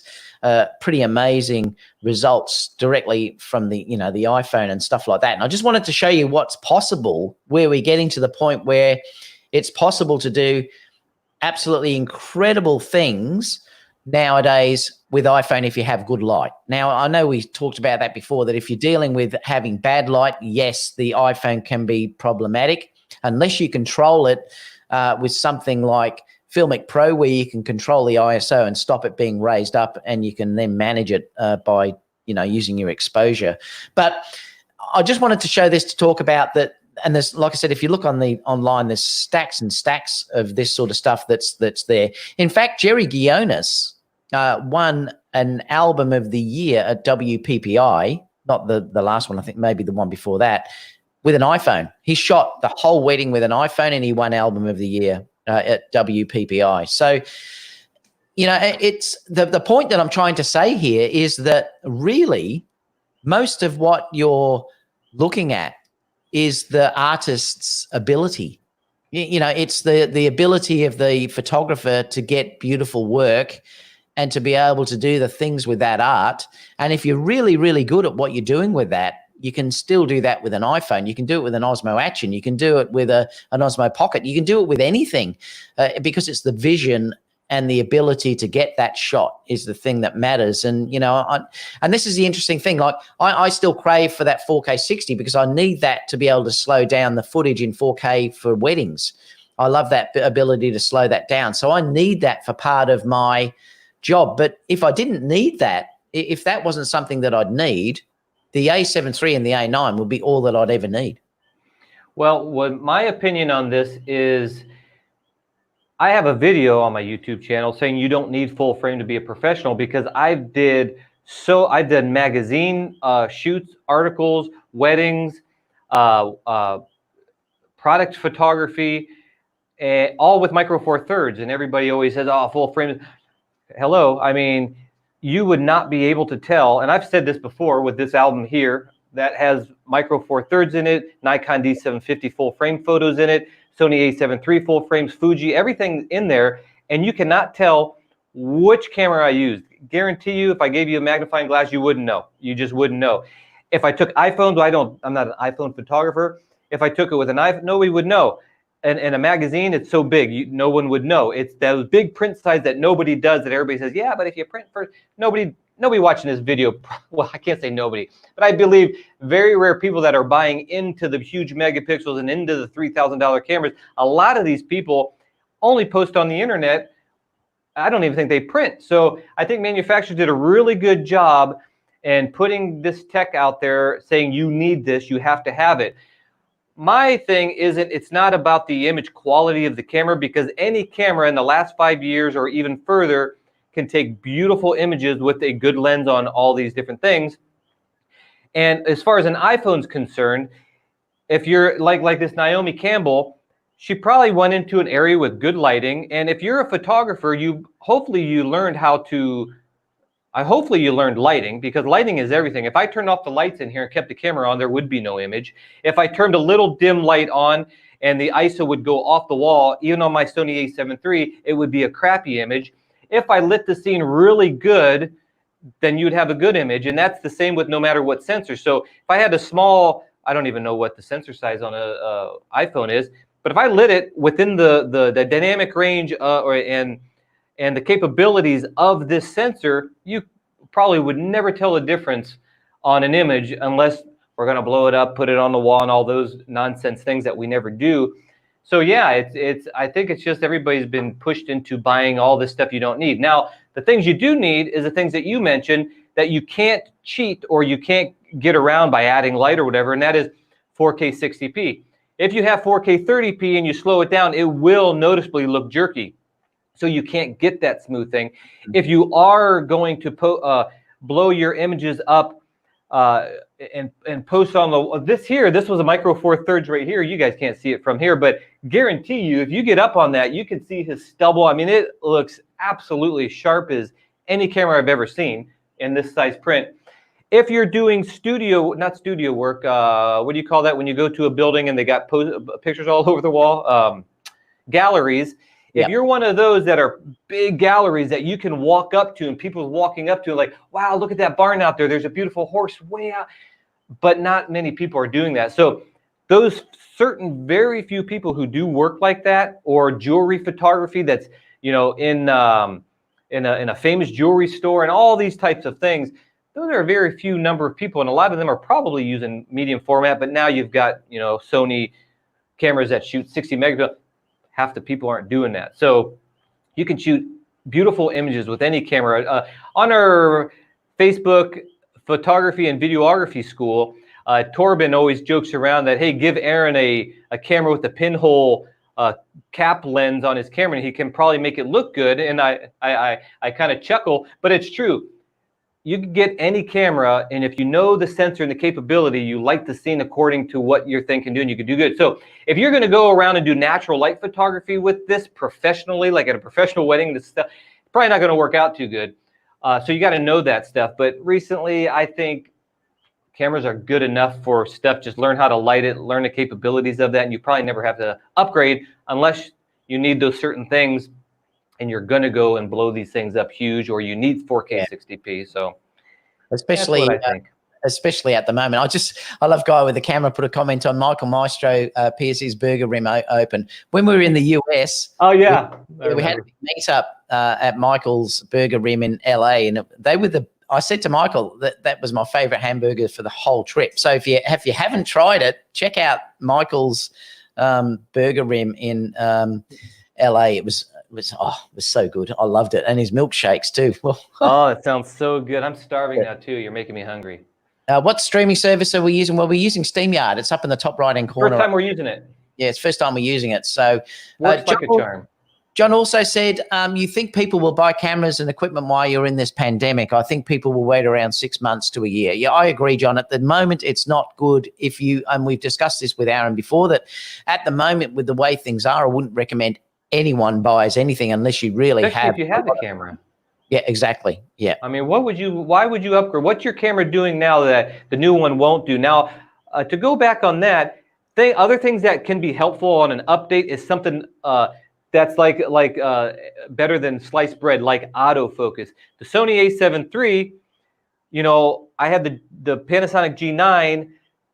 pretty amazing results directly from the the iPhone and stuff like that. And I just wanted to show you what's possible, where we're getting to the point where it's possible to do absolutely incredible things nowadays with iPhone if you have good light. Now, I know we talked about that before, that if you're dealing with having bad light, yes, the iPhone can be problematic unless you control it with something like Filmic Pro, where you can control the ISO and stop it being raised up, and you can then manage it by using your exposure. But I just wanted to show this to talk about that. And there's, like I said, if you look on online, there's stacks and stacks of this sort of stuff that's there. In fact, Jerry Guionis won an album of the year at WPPI, not the last one, I think maybe the one before that, with an iPhone. He shot the whole wedding with an iPhone, and he won album of the year at WPPI. So, it's the point that I'm trying to say here is that really most of what you're looking at is the artist's ability. You know, it's the ability of the photographer to get beautiful work and to be able to do the things with that art. And if you're really, really good at what you're doing with that, you can still do that with an iPhone. You can do it with an Osmo Action. You can do it with an Osmo Pocket. You can do it with anything because it's the vision and the ability to get that shot is the thing that matters. And, you know, and this is the interesting thing. Like I still crave for that 4K 60 because I need that to be able to slow down the footage in 4K for weddings. I love that ability to slow that down. So I need that for part of my job. But if I didn't need that, if that wasn't something that I'd need, the A7 III and the A9 would be all that I'd ever need. Well, what my opinion on this is, I have a video on my YouTube channel saying you don't need full frame to be a professional, because I did magazine shoots, articles, weddings, product photography, all with Micro Four Thirds. And everybody always says, "Oh, full frame." Hello, I mean, you would not be able to tell. And I've said this before with this album here that has Micro Four Thirds in it, Nikon D750 full frame photos in it, Sony A7 III full frames, Fuji, everything in there, and you cannot tell which camera I used. Guarantee you, if I gave you a magnifying glass, you wouldn't know. You just wouldn't know. If I took iPhones, I'm not an iPhone photographer. If I took it with an iPhone, nobody would know. And a magazine, it's so big, no one would know. It's those big print size that nobody does, that everybody says, yeah, but if you print first, nobody watching this video, well, I can't say nobody, but I believe very rare people that are buying into the huge megapixels and into the $3,000 cameras. A lot of these people only post on the internet. I don't even think they print. So I think manufacturers did a really good job in putting this tech out there saying you need this, you have to have it. My thing it's not about the image quality of the camera, because any camera in the last 5 years or even further can take beautiful images with a good lens on all these different things. And as far as an iPhone's concerned, if you're like this Naomi Campbell, she probably went into an area with good lighting. And if you're a photographer, hopefully you learned lighting, because lighting is everything. If I turned off the lights in here and kept the camera on, there would be no image. If I turned a little dim light on and the ISO would go off the wall, even on my Sony A7 III, it would be a crappy image. If I lit the scene really good, then you'd have a good image. And that's the same with no matter what sensor. So if I had a small, I don't even know what the sensor size on a iPhone is, but if I lit it within the dynamic range and the capabilities of this sensor, you probably would never tell a difference on an image, unless we're going to blow it up, put it on the wall, and all those nonsense things that we never do. So yeah, I think it's just everybody's been pushed into buying all this stuff you don't need. Now, the things you do need is the things that you mentioned that you can't cheat or you can't get around by adding light or whatever, and that is 4K 60p. If you have 4K 30p and you slow it down, it will noticeably look jerky. So you can't get that smooth thing. If you are going to blow your images up and post on this was a Micro Four Thirds right here. You guys can't see it from here, but guarantee you, if you get up on that, you can see his stubble. I mean, it looks absolutely sharp as any camera I've ever seen in this size print. If you're doing not studio work, what do you call that when you go to a building and they got pictures all over the wall? Galleries. If you're one of those that are big galleries that you can walk up to and people walking up to, like, wow, look at that barn out there. There's a beautiful horse way out. But not many people are doing that. So those certain very few people who do work like that, or jewelry photography that's, you know, in a famous jewelry store and all these types of things, those are a very few number of people. And a lot of them are probably using medium format. But now you've got, you know, Sony cameras that shoot 60 megapixels. Half the people aren't doing that. So you can shoot beautiful images with any camera. On our Facebook photography and videography school, Torben always jokes around that, hey, give Aaron a camera with a pinhole cap lens on his camera, and he can probably make it look good. And I kind of chuckle, but it's true. You can get any camera, and if you know the sensor and the capability, you light the scene according to what your thing can do, and you can do good. So if you're going to go around and do natural light photography with this professionally, like at a professional wedding, this stuff, it's probably not going to work out too good. So you got to know that stuff. But recently, I think cameras are good enough for stuff. Just learn how to light it, learn the capabilities of that, and you probably never have to upgrade unless you need those certain things and you're going to go and blow these things up huge, or you need 4K 60p. So especially that's what I think. Especially at the moment. I love Guy with the camera put a comment on Michael Maestro PS's burger rim open. When we were in the US, oh yeah, we had a big meet up at Michael's Burger Rim in LA, and they were I said to Michael that was my favorite hamburger for the whole trip. So if you haven't tried it, check out Michael's Burger Rim in LA. It was so good. I loved it, and his milkshakes too. Oh, it sounds so good. I'm starving now too. You're making me hungry. What streaming service are we using? Well, we're using StreamYard. It's up in the top right-hand corner. First time we're using it. Yeah, it's first time we're using it. So works like a charm. John also said, you think people will buy cameras and equipment while you're in this pandemic. I think people will wait around 6 months to a year. Yeah, I agree, John. At the moment, it's not good if you, and we've discussed this with Aaron before, that at the moment with the way things are, I wouldn't recommend anyone buys anything unless you really if you have the camera. Yeah, exactly. Yeah. I mean, why would you upgrade? What's your camera doing now that the new one won't do? Now, to go back on that, other things that can be helpful on an update is something that's like better than sliced bread, like autofocus. The Sony A7 III, you know, I had the Panasonic G9.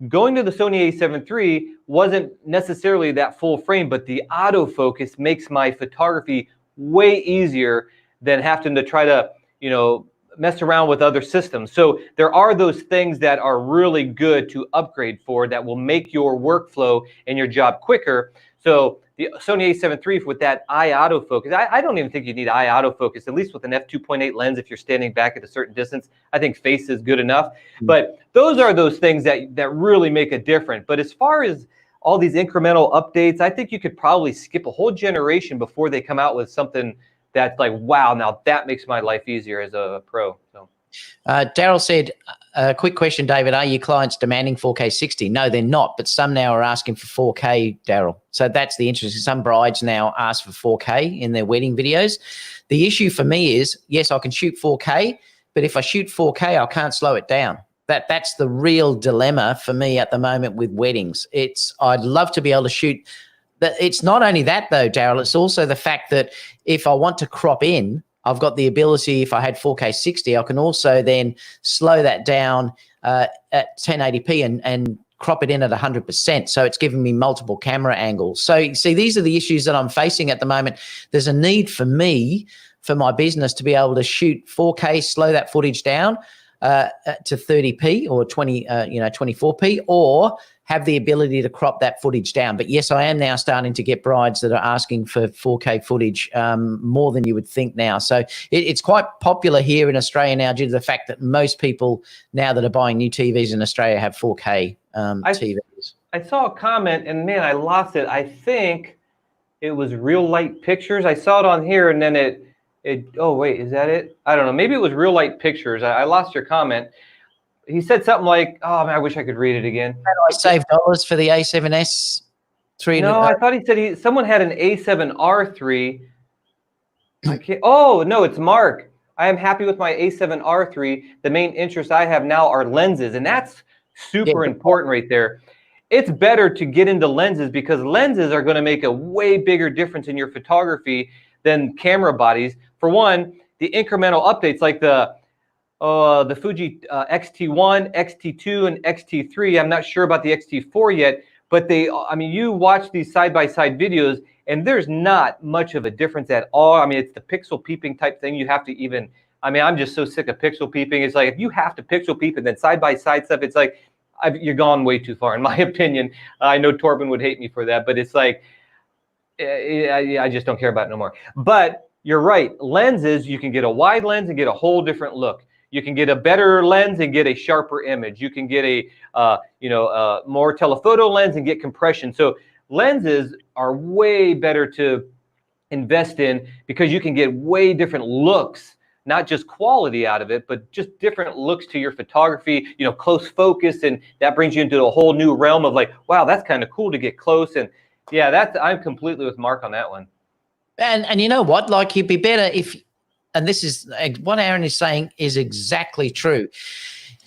Going to the Sony A7 III wasn't necessarily that full frame, but the autofocus makes my photography way easier than having to try to, you know, mess around with other systems. So there are those things that are really good to upgrade for that will make your workflow and your job quicker. So the Sony A7 III with that eye autofocus, I don't even think you need eye autofocus, at least with an f2.8 lens if you're standing back at a certain distance. I think face is good enough. But those are those things that really make a difference. But as far as all these incremental updates, I think you could probably skip a whole generation before they come out with something that's like, wow, now that makes my life easier as a pro. So, Daryl said, quick question, David, are your clients demanding 4K 60? No, they're not, but some now are asking for 4K, Daryl. So that's the interesting. Some brides now ask for 4K in their wedding videos. The issue for me is, yes, I can shoot 4K, but if I shoot 4K, I can't slow it down. That's the real dilemma for me at the moment with weddings. I'd love to be able to shoot. But it's not only that, though, Daryl. It's also the fact that if I want to crop in, I've got the ability, if I had 4K 60, I can also then slow that down at 1080p and crop it in at 100%. So it's giving me multiple camera angles. So you see, these are the issues that I'm facing at the moment. There's a need for me, for my business, to be able to shoot 4K, slow that footage down to 30p or 24p, or have the ability to crop that footage down. But yes, I am now starting to get brides that are asking for 4K footage more than you would think now. So it's quite popular here in Australia now due to the fact that most people now that are buying new TVs in Australia have 4K TVs. I saw a comment and man, I lost it. I think it was Real Light Pictures. I saw it on here and then oh wait, is that it? I don't know. Maybe it was Real Light Pictures. I lost your comment. He said something like, "Oh man, I wish I could read it again." I saved dollars for the A7S III. No, I thought he said someone had an A7R III. I can't. Oh no, it's Mark. I am happy with my A7R III. The main interest I have now are lenses, and that's super important right there. It's better to get into lenses because lenses are going to make a way bigger difference in your photography than camera bodies. For one, the incremental updates like the Fuji X-T1, X-T2, and X-T3. I'm not sure about the X-T4 yet, but you watch these side-by-side videos, and there's not much of a difference at all. I mean, it's the pixel peeping type thing. You have to even, I'm just so sick of pixel peeping. It's like if you have to pixel peep and then side-by-side stuff, it's like you're gone way too far, in my opinion. I know Torben would hate me for that, but it's like, I just don't care about it no more. But you're right. Lenses, you can get a wide lens and get a whole different look. You can get a better lens and get a sharper image. You can get a more telephoto lens and get compression. So lenses are way better to invest in because you can get way different looks, not just quality out of it, but just different looks to your photography, close focus. And that brings you into a whole new realm of like, wow, that's kind of cool to get close. And yeah, I'm completely with Mark on that one. And you know what? Like, you'd be better if and this is what Aaron is saying is exactly true.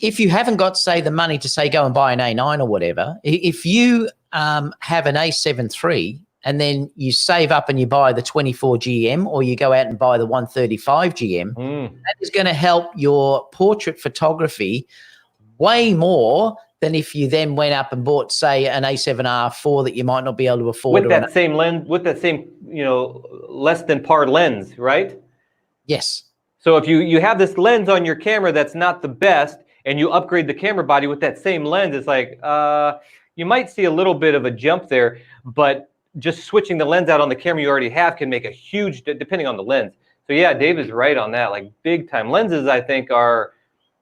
If you haven't got, say, the money to say go and buy an A9 or whatever, if you have an A7 III and then you save up and you buy the 24 GM, or you go out and buy the 135 GM, that is going to help your portrait photography way more than if you then went up and bought, say, an A7R4 that you might not be able to afford. With that same lens, with that same, less than par lens, right? Yes. So if you have this lens on your camera that's not the best, and you upgrade the camera body with that same lens, it's like, you might see a little bit of a jump there, but just switching the lens out on the camera you already have can make a huge, depending on the lens. So yeah, Dave is right on that, like big time. Lenses, I think, are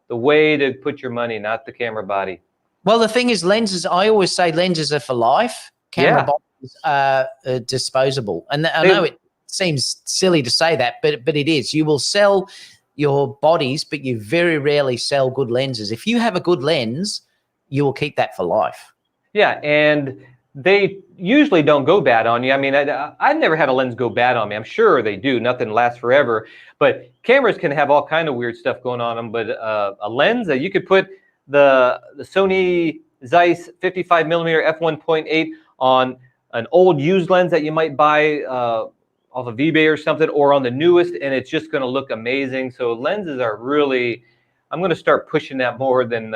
the way to put your money, not the camera body. Well, the thing is, lenses, I always say lenses are for life. Camera bodies are disposable. And I know it seems silly to say that, but it is. You will sell your bodies, but you very rarely sell good lenses. If you have a good lens, you will keep that for life. Yeah, and they usually don't go bad on you. I mean, I've never had a lens go bad on me. I'm sure they do. Nothing lasts forever. But cameras can have all kind of weird stuff going on them. But a lens that you could put the Sony ZIV 55mm f1.8 on an old used lens that you might buy off of eBay or something, or on the newest, and it's just going to look amazing. So lenses are really, I'm going to start pushing that more than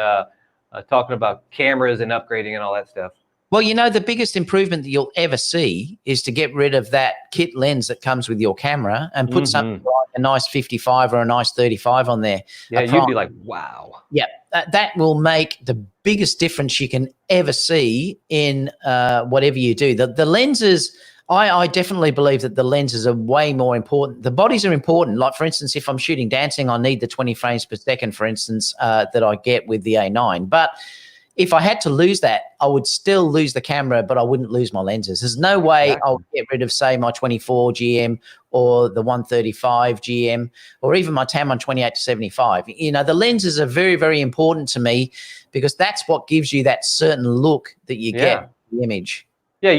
talking about cameras and upgrading and all that stuff. Well, the biggest improvement that you'll ever see is to get rid of that kit lens that comes with your camera and put something like a nice 55 or a nice 35 on there. Yeah, you'd be like, wow. Yeah, that will make the biggest difference you can ever see in whatever you do. The lenses, I definitely believe that the lenses are way more important. The bodies are important. Like, for instance, if I'm shooting dancing, I need the 20 frames per second, for instance, that I get with the A9. But if I had to lose that, I would still lose the camera, but I wouldn't lose my lenses. There's no way I'll get rid of, say, my 24 GM or the 135 GM or even my Tamron 28-75. The lenses are very, very important to me because that's what gives you that certain look that you get in the image. Yeah,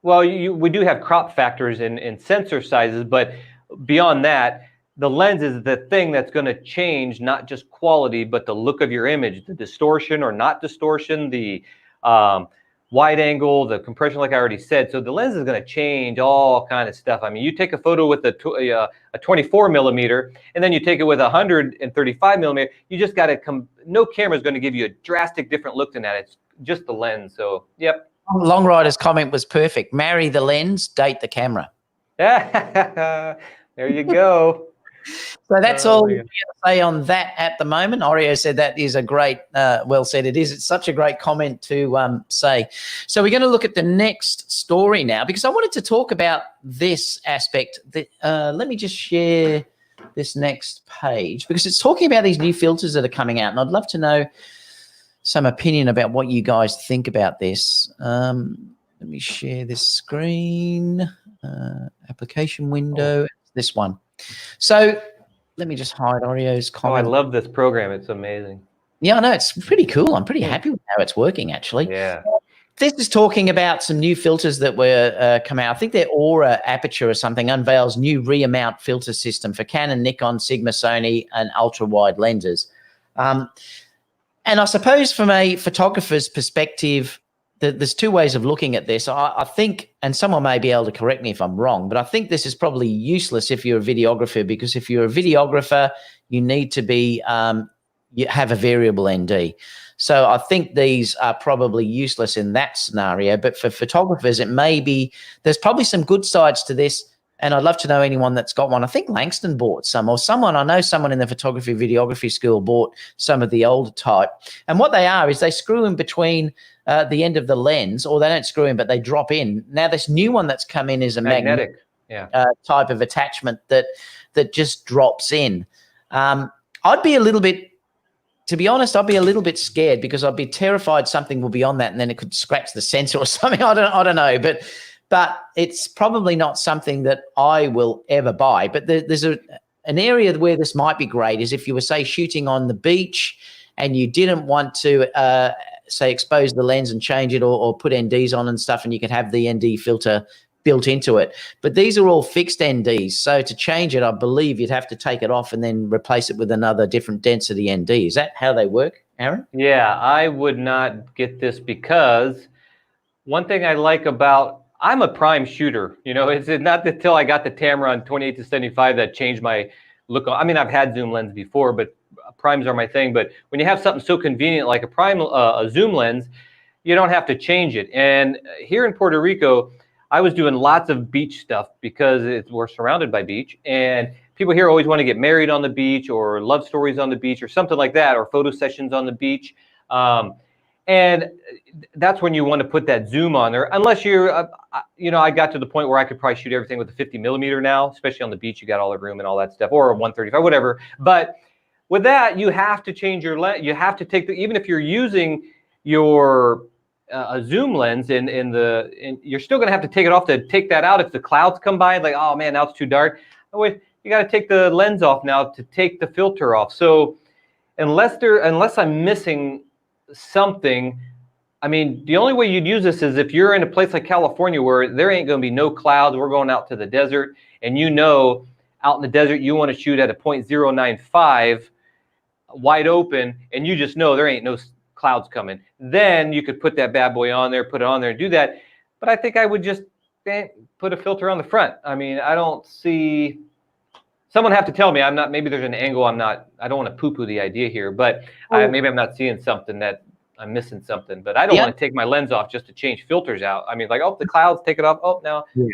we do have crop factors in sensor sizes, but beyond that, the lens is the thing that's going to change not just quality, but the look of your image, the distortion or not distortion, the wide angle, the compression, like I already said. So the lens is going to change all kind of stuff. I mean, you take a photo with a 24mm, and then you take it with a 135mm. You just got to no camera is going to give you a drastic different look than that. It's just the lens. So, yep. Long Rider's comment was perfect. Marry the lens, date the camera. There you go. So that's all we have to say on that at the moment. Oreo said that is a great, well said. It is. It's such a great comment to say. So we're going to look at the next story now because I wanted to talk about this aspect. Let me just share this next page because it's talking about these new filters that are coming out, and I'd love to know some opinion about what you guys think about this. Let me share this screen, application window, this one. So let me just hide Oreo's comment. Oh, I love this program. It's amazing. Yeah, I know. It's pretty cool. I'm pretty happy with how it's working, actually. Yeah. This is talking about some new filters that were come out. I think they're Aura Aperture or something, unveils new rear-mount filter system for Canon, Nikon, Sigma, Sony, and ultra-wide lenses. And I suppose from a photographer's perspective, there's two ways of looking at this. I think, and someone may be able to correct me if I'm wrong, but I think this is probably useless if you're a videographer, because if you're a videographer, you need to be you have a variable ND. So I think these are probably useless in that scenario. But for photographers, it may be, there's probably some good sides to this. And I'd love to know anyone that's got one. I think Langston bought some, or someone, I know someone in the photography videography school bought some of the older type. And what they are is they screw in between the end of the lens, or they don't screw in, but they drop in. Now, this new one that's come in is a magnetic type of attachment that just drops in. I'd be a little bit, to be honest, I'd be a little bit scared because I'd be terrified something will be on that and then it could scratch the sensor or something. I don't know, but it's probably not something that I will ever buy. But there's an area where this might be great is if you were, say, shooting on the beach and you didn't want to, say, expose the lens and change it or put NDs on and stuff, and you could have the ND filter built into it. But these are all fixed NDs. So to change it, I believe you'd have to take it off and then replace it with another different density ND. Is that how they work, Aaron? Yeah, I would not get this because one thing I like about, I'm a prime shooter. You know, it's not until I got the Tamron 28-75 that changed my look. I mean, I've had zoom lens before, but primes are my thing. But when you have something so convenient like a prime, a zoom lens, you don't have to change it. And here in Puerto Rico, I was doing lots of beach stuff because we're surrounded by beach, and people here always want to get married on the beach or love stories on the beach or something like that, or photo sessions on the beach. And that's when you want to put that zoom on there, unless you're, you know, I got to the point where I could probably shoot everything with a 50mm now, especially on the beach. You got all the room and all that stuff, or a 135, whatever. But with that, you have to change your lens. You have to take the, even if you're using your a zoom lens and you're still going to have to take it off to take that out if the clouds come by, like, oh man, now it's too dark. Oh wait, you got to take the lens off now to take the filter off. So unless I'm missing something, I mean, the only way you'd use this is if you're in a place like California where there ain't going to be no clouds. We're going out to the desert, and you know, out in the desert you want to shoot at a 0.095 wide open, and you just know there ain't no clouds coming. Then you could put that bad boy on there, put it on there and do that. But I think I would just put a filter on the front. I mean, I don't see, someone have to tell me I'm not, maybe there's an angle I'm not, I don't want to poo-poo the idea here, but maybe I'm not seeing something, that I'm missing something. But I don't want to take my lens off just to change filters out. I mean, like, oh, the clouds, take it off. Oh, no. Yeah.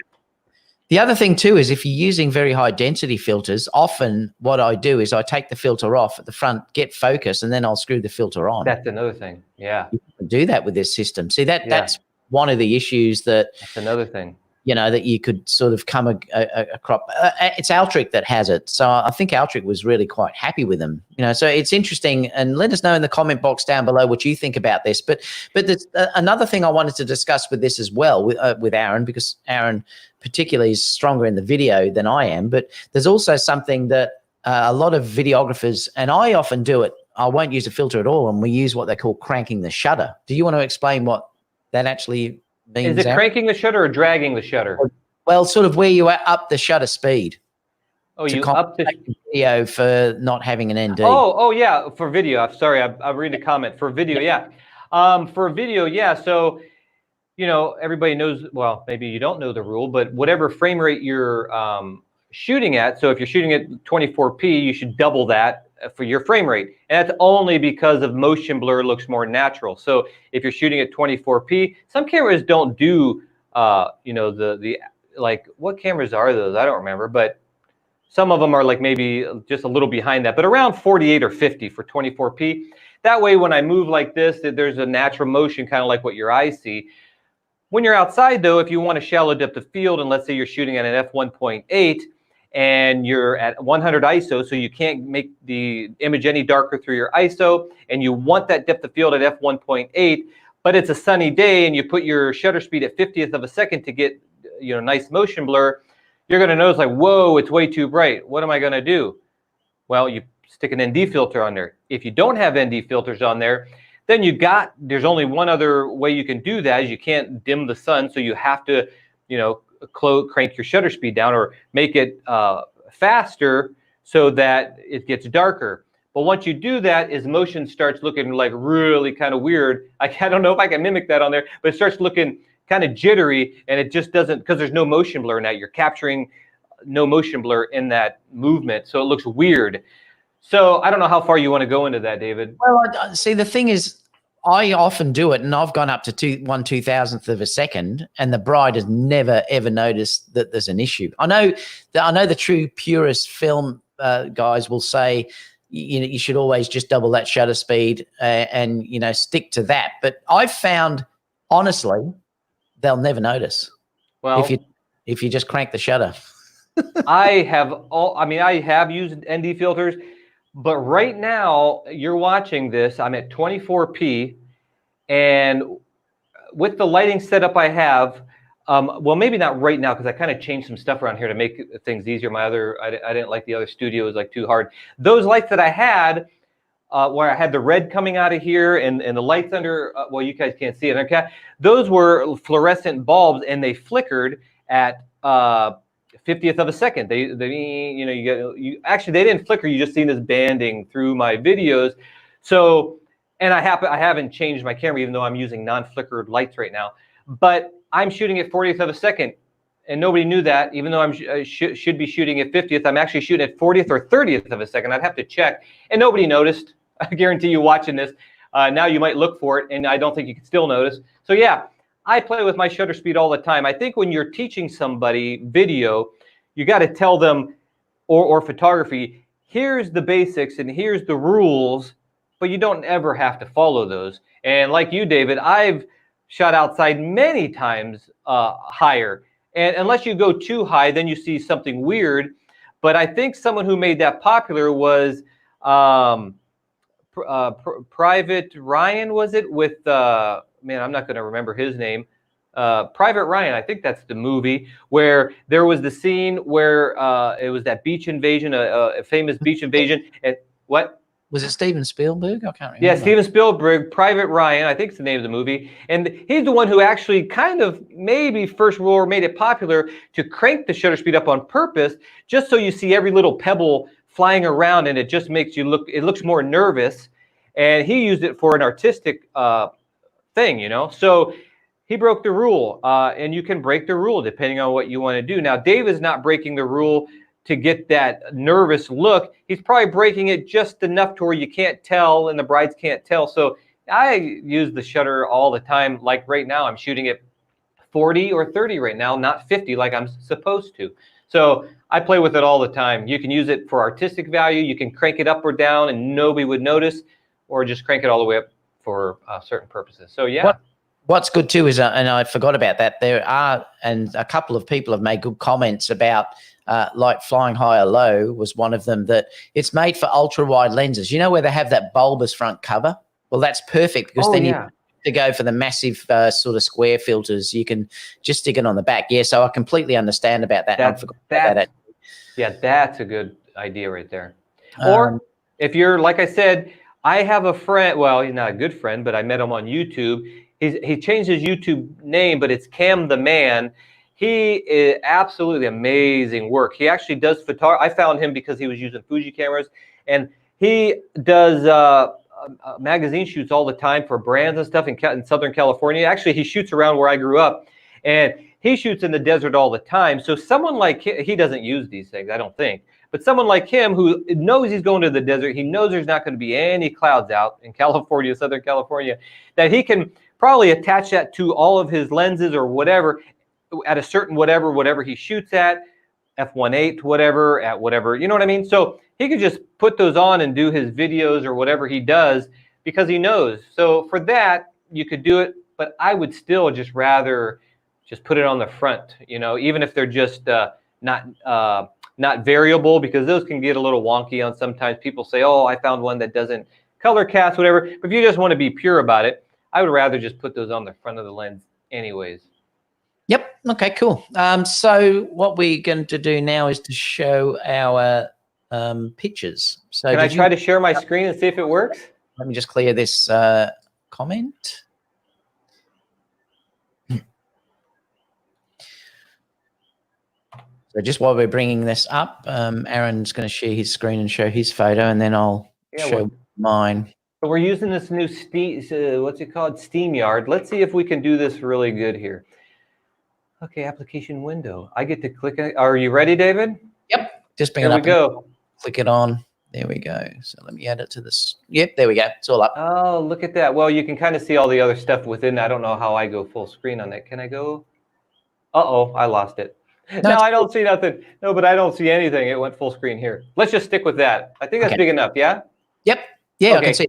The other thing too is if you're using very high density filters, often what I do is I take the filter off at the front, get focus, and then I'll screw the filter on. That's another thing. Yeah. You can do that with this system. See, that's one of the issues that. That's another thing. You know, that you could sort of come a crop. It's Altric that has it. So I think Altric was really quite happy with them. You know, so it's interesting. And let us know in the comment box down below what you think about this. But there's another thing I wanted to discuss with this as well with Aaron, because Aaron particularly is stronger in the video than I am. But there's also something that a lot of videographers, and I often do it, I won't use a filter at all, and we use what they call cranking the shutter. Do you want to explain what that actually means? Is it cranking the shutter or dragging the shutter? Well, sort of where you up the shutter speed. Oh, you up the video for not having an ND. Oh yeah, for video. I'm sorry, I'll read the comment. For video, yeah. For video, yeah. So, you know, everybody knows, well, maybe you don't know the rule, but whatever frame rate you're shooting at, so if you're shooting at 24p, you should double that for your frame rate. And that's only because of motion blur looks more natural. So if you're shooting at 24p, some cameras don't do, you know, the like, what cameras are those? I don't remember, but some of them are like maybe just a little behind that, but around 48 or 50 for 24p. That way, when I move like this, there's a natural motion, kind of like what your eyes see. When you're outside, though, if you want a shallow depth of field, and let's say you're shooting at an f1.8, and you're at 100 ISO, so you can't make the image any darker through your ISO, and you want that depth of field at f1.8, but it's a sunny day, and you put your shutter speed at 50th of a second to get, you know, nice motion blur, you're going to notice like, whoa, it's way too bright. What am I going to do? Well, you stick an ND filter on there. If you don't have ND filters on there, then there's only one other way you can do that, is you can't dim the sun, so you have to, you know, crank your shutter speed down or make it faster so that it gets darker. But once you do that, his motion starts looking like really kind of weird. I don't know if I can mimic that on there, but it starts looking kind of jittery, and it just doesn't, because there's no motion blur in that. You're capturing no motion blur in that movement, so it looks weird. So I don't know how far you want to go into that, David. Well, see, the thing is, I often do it, and I've gone up to 1/2000th of a second, and the bride has never ever noticed that there's an issue. I know the true purist film guys will say, you know, you should always just double that shutter speed and you know, stick to that. But I've found, honestly, they'll never notice. Well, if you just crank the shutter. I have used ND filters. But right now, you're watching this, I'm at 24p, and with the lighting setup I have, well, maybe not right now, because I kind of changed some stuff around here to make things easier. I didn't like the other studio, it was like too hard. Those lights that I had, where I had the red coming out of here and the lights under, well, you guys can't see it, okay? Those were fluorescent bulbs, and they flickered, at 50th of a second. They you know, actually they didn't flicker. You just seen this banding through my videos. So, and I haven't changed my camera, even though I'm using non-flickered lights right now. But I'm shooting at 40th of a second, and nobody knew that. Even though I should be shooting at 50th, I'm actually shooting at 40th or 30th of a second. I'd have to check, and nobody noticed. I guarantee you watching this now, you might look for it, and I don't think you can still notice. So yeah, I play with my shutter speed all the time. I think when you're teaching somebody video, you got to tell them, or photography, here's the basics and here's the rules, but you don't ever have to follow those. And like you, David, I've shot outside many times higher. And unless you go too high, then you see something weird. But I think someone who made that popular was Private Ryan, was it? With, man, I'm not going to remember his name. Private Ryan, I think that's the movie, where there was the scene where it was that beach invasion, a famous beach invasion. And what? Was it Steven Spielberg? I can't remember. Yeah, Steven Spielberg, Private Ryan, I think it's the name of the movie. And he's the one who actually kind of maybe first rule or made it popular to crank the shutter speed up on purpose, just so you see every little pebble flying around, and it just makes you look, it looks more nervous. And he used it for an artistic thing, you know. So he broke the rule, and you can break the rule depending on what you want to do. Now, Dave is not breaking the rule to get that nervous look. He's probably breaking it just enough to where you can't tell and the brides can't tell. So I use the shutter all the time. Like right now, I'm shooting at 40 or 30 right now, not 50 like I'm supposed to. So I play with it all the time. You can use it for artistic value. You can crank it up or down and nobody would notice, or just crank it all the way up for certain purposes. So yeah. What's good too is, and I forgot about that, there are, and a couple of people have made good comments about like flying high or low was one of them, that it's made for ultra wide lenses. You know where they have that bulbous front cover? Well, that's perfect, because then you to go for the massive sort of square filters, you can just stick it on the back. Yeah, so I completely understand about that. Yeah, that's a good idea right there. Or if you're, like I said, I have a friend, well, he's not a good friend, but I met him on YouTube. He changed his YouTube name, but it's Cam the Man. He is absolutely amazing work. He actually does photography. I found him because he was using Fuji cameras, and he does magazine shoots all the time for brands and stuff in Southern California. Actually, he shoots around where I grew up, and he shoots in the desert all the time. So someone like him, he doesn't use these things, I don't think. But someone like him who knows he's going to the desert, he knows there's not going to be any clouds out in California, Southern California, that he can probably attach that to all of his lenses or whatever at a certain whatever he shoots at, f1.8, whatever, at whatever, you know what I mean? So he could just put those on and do his videos or whatever he does because he knows. So for that, you could do it, but I would still just rather just put it on the front, you know, even if they're just not variable, because those can get a little wonky on sometimes. People say, oh, I found one that doesn't color cast, whatever. But if you just want to be pure about it, I would rather just put those on the front of the lens anyways. Yep. Okay, cool. So what we're going to do now is to show our pictures. So can I try to share my screen and see if it works? Let me just clear this comment. So just while we're bringing this up, Aaron's going to share his screen and show his photo, and then I'll show mine. So we're using this new what's it called? SteamYard. Let's see if we can do this really good here. Okay, application window. I get to click it. Are you ready, David? Yep. Just bring it up. There we go. Click it on. There we go. So let me add it to this. Yep, there we go. It's all up. Oh, look at that. Well, you can kind of see all the other stuff within. I don't know how I go full screen on that. Can I go? Uh-oh, I lost it. No, I don't see nothing. No, but I don't see anything. It went full screen here. Let's just stick with that. I think that's big enough, yeah? Yep. Yeah, okay. I can see.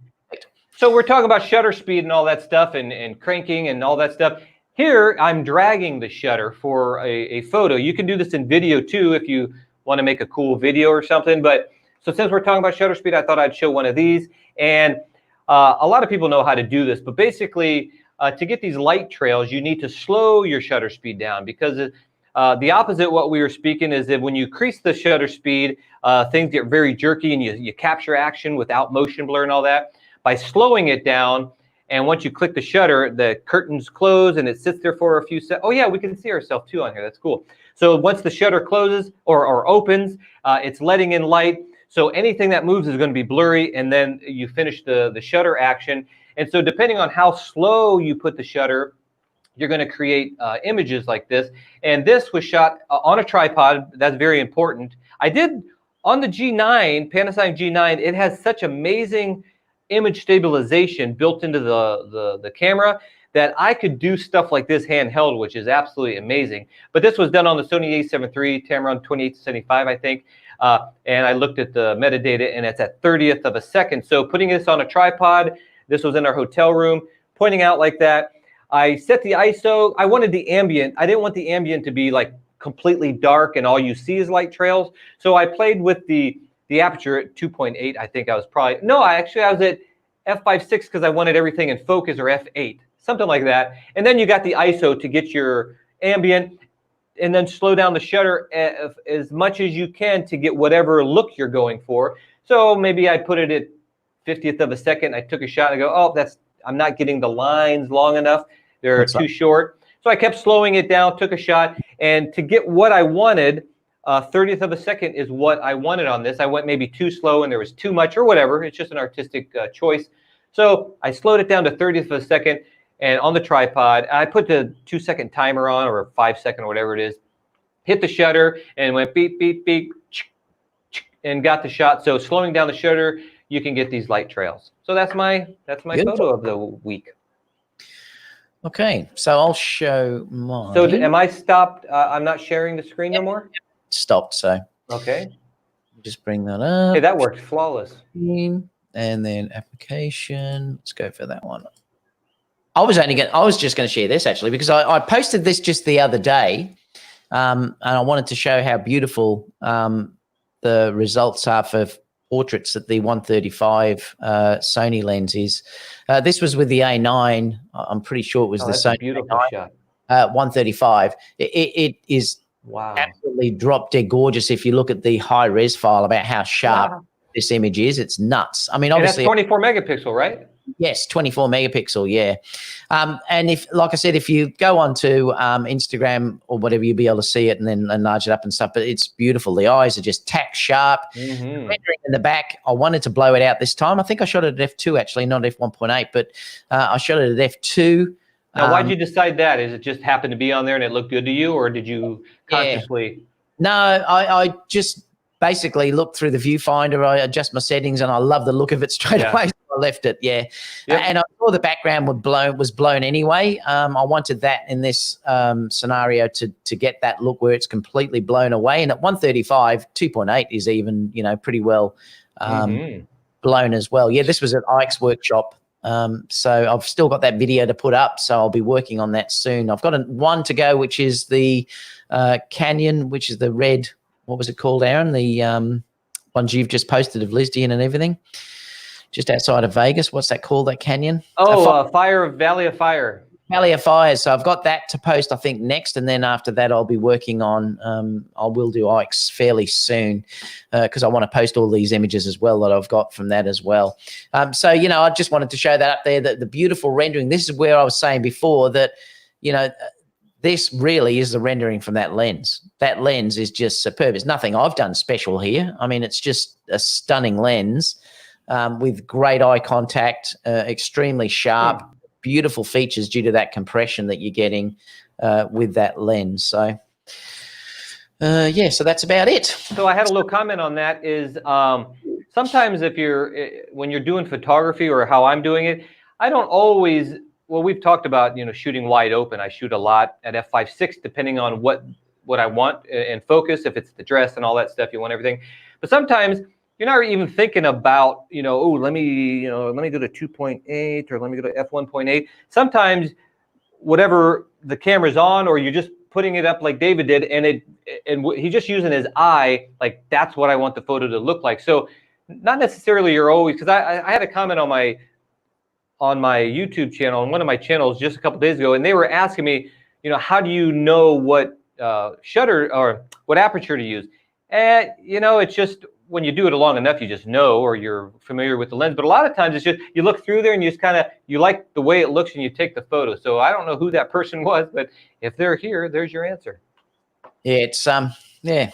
So we're talking about shutter speed and all that stuff, and cranking and all that stuff. Here, I'm dragging the shutter for a photo. You can do this in video too if you want to make a cool video or something. But so since we're talking about shutter speed, I thought I'd show one of these. And a lot of people know how to do this. But basically, to get these light trails, you need to slow your shutter speed down, because the opposite what we were speaking is that when you increase the shutter speed, things get very jerky and you capture action without motion blur and all that. By slowing it down And once you click the shutter, the curtains close and it sits there for a few seconds. Oh yeah, we can see ourselves too on here. That's cool. So once the shutter closes or opens, it's letting in light. So anything that moves is going to be blurry, and then you finish the shutter action. And so depending on how slow you put the shutter, you're going to create images like this. And this was shot on a tripod. That's very important. I did on the G9, Panasonic G9, it has such amazing image stabilization built into the camera that I could do stuff like this handheld, which is absolutely amazing. But this was done on the Sony A7 III, Tamron 28-75, I think. And I looked at the metadata, and it's at 30th of a second. So putting this on a tripod, this was in our hotel room, pointing out like that. I set the ISO. I wanted the ambient. I didn't want the ambient to be like completely dark and all you see is light trails. So I played with the aperture at 2.8. I think I was probably, no, I was at f5.6 because I wanted everything in focus, or f8, something like that. And then you got the ISO to get your ambient, and then slow down the shutter as much as you can to get whatever look you're going for. So maybe I put it at 50th of a second. I took a shot and I go, oh, I'm not getting the lines long enough. They're too short. So I kept slowing it down, took a shot, and to get what I wanted, 30th of a second is what I wanted on this. I went maybe too slow and there was too much or whatever. It's just an artistic choice. So I slowed it down to 30th of a second, and on the tripod, I put the 2-second timer on, or 5-second, or whatever it is, hit the shutter and went beep, beep, beep, and got the shot. So slowing down the shutter, you can get these light trails. So that's my photo of the week. Okay, so I'll show mine. So am I stopped? I'm not sharing the screen no more? Stopped, so. Okay. Just bring that up. Hey, that worked flawless. And then application. Let's go for that one. I was just going to share this actually, because I posted this just the other day, and I wanted to show how beautiful the results are for portraits at the 135 Sony lens is. This was with the A9. I'm pretty sure it was the Sony beautiful A9, shot. 135. It is absolutely drop dead gorgeous. If you look at the high res file about how sharp this image is, it's nuts. I mean, obviously, and that's 24 megapixel, right? Yes, 24 megapixel, yeah. And if, like I said, if you go onto Instagram or whatever, you'll be able to see it and then enlarge it up and stuff. But it's beautiful. The eyes are just tack sharp. Rendering in the back, I wanted to blow it out this time. I think I shot it at f2 actually, not f1.8, but I shot it at f2. Now, why did you decide that? Is it just happened to be on there and it looked good to you, or did you consciously? Yeah. No, I just basically look through the viewfinder. I adjust my settings, and I love the look of it straight away. So I left it, and I saw the background was blown anyway. I wanted that in this scenario to get that look where it's completely blown away. And at 135, 2.8 is even pretty well blown as well. Yeah, this was at Ike's workshop. So I've still got that video to put up, so I'll be working on that soon. I've got one to go, which is the Canyon, which is the red. What was it called, Aaron? The ones you've just posted of Lisdian and everything, just outside of Vegas. What's that called, that canyon? Oh, Valley of Fire. Valley of Fire. So I've got that to post, I think, next. And then after that, I'll be working on, I will do Ike's fairly soon because I want to post all these images as well that I've got from that as well. So, I just wanted to show that up there, that the beautiful rendering. This is where I was saying before that, this really is the rendering from that lens. That lens is just superb. It's nothing I've done special here. I mean, it's just a stunning lens with great eye contact, extremely sharp, beautiful features due to that compression that you're getting with that lens. So, so that's about it. So I had a little comment on that is sometimes when you're doing photography or how I'm doing it, I don't always... Well, we've talked about, shooting wide open. I shoot a lot at f5.6, depending on what I want in focus. If it's the dress and all that stuff, you want everything. But sometimes you're not even thinking about, let me go to 2.8 or let me go to f1.8. Sometimes whatever the camera's on, or you're just putting it up like David did, and he's just using his eye, like that's what I want the photo to look like. So not necessarily you're always, because I had a comment on my YouTube channel, on one of my channels just a couple days ago, and they were asking me, how do you know what shutter or what aperture to use? And it's just when you do it long enough, you just know, or you're familiar with the lens. But a lot of times it's just you look through there and you just kind of you like the way it looks and you take the photo. So I don't know who that person was, but if they're here, there's your answer. Yeah, it's yeah.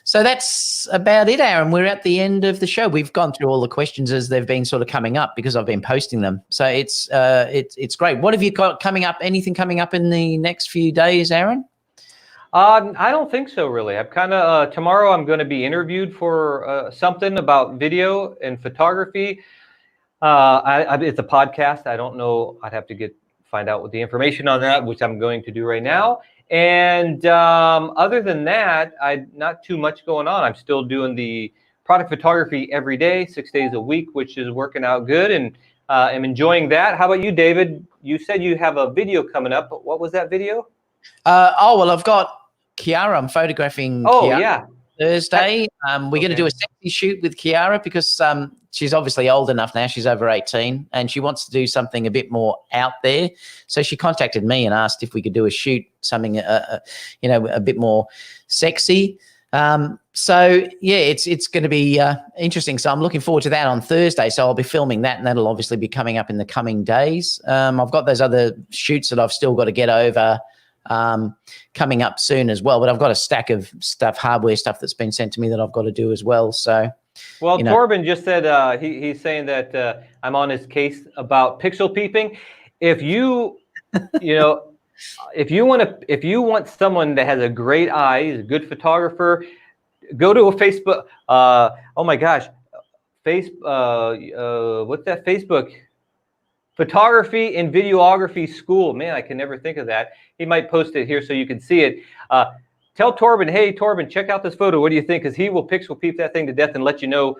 So that's about it, Aaron. We're at the end of the show. We've gone through all the questions as they've been sort of coming up because I've been posting them. So it's great. What have you got coming up? Anything coming up in the next few days, Aaron? I don't think so, really. I'm kind of tomorrow. I'm going to be interviewed for something about video and photography. It's a podcast. I don't know. I'd have to find out what the information on that, which I'm going to do right now. And other than that, not too much going on. I'm still doing the product photography every day, 6 days a week, which is working out good, and I'm enjoying that. How about you, David? You said you have a video coming up, but what was that video? Well, I've got Kiara. I'm photographing Kiara yeah. Thursday. We're going to do a sexy shoot with Kiara because she's obviously old enough now. She's over 18 and she wants to do something a bit more out there. So she contacted me and asked if we could do a shoot, something, a bit more sexy. So yeah, it's going to be interesting. So I'm looking forward to that on Thursday. So I'll be filming that, and that'll obviously be coming up in the coming days. I've got those other shoots that I've still got to get over coming up soon as well. But I've got a stack of stuff, hardware stuff that's been sent to me that I've got to do as well. So, well, Torben just said he's saying that I'm on his case about pixel peeping. If you, if you want someone that has a great eye, is a good photographer, go to a Facebook. Oh my gosh, what's that Facebook? Photography and Videography School. Man, I can never think of that. He might post it here so you can see it. Tell Torben, hey, Torben, check out this photo. What do you think? Because he will pixel peep that thing to death and let you know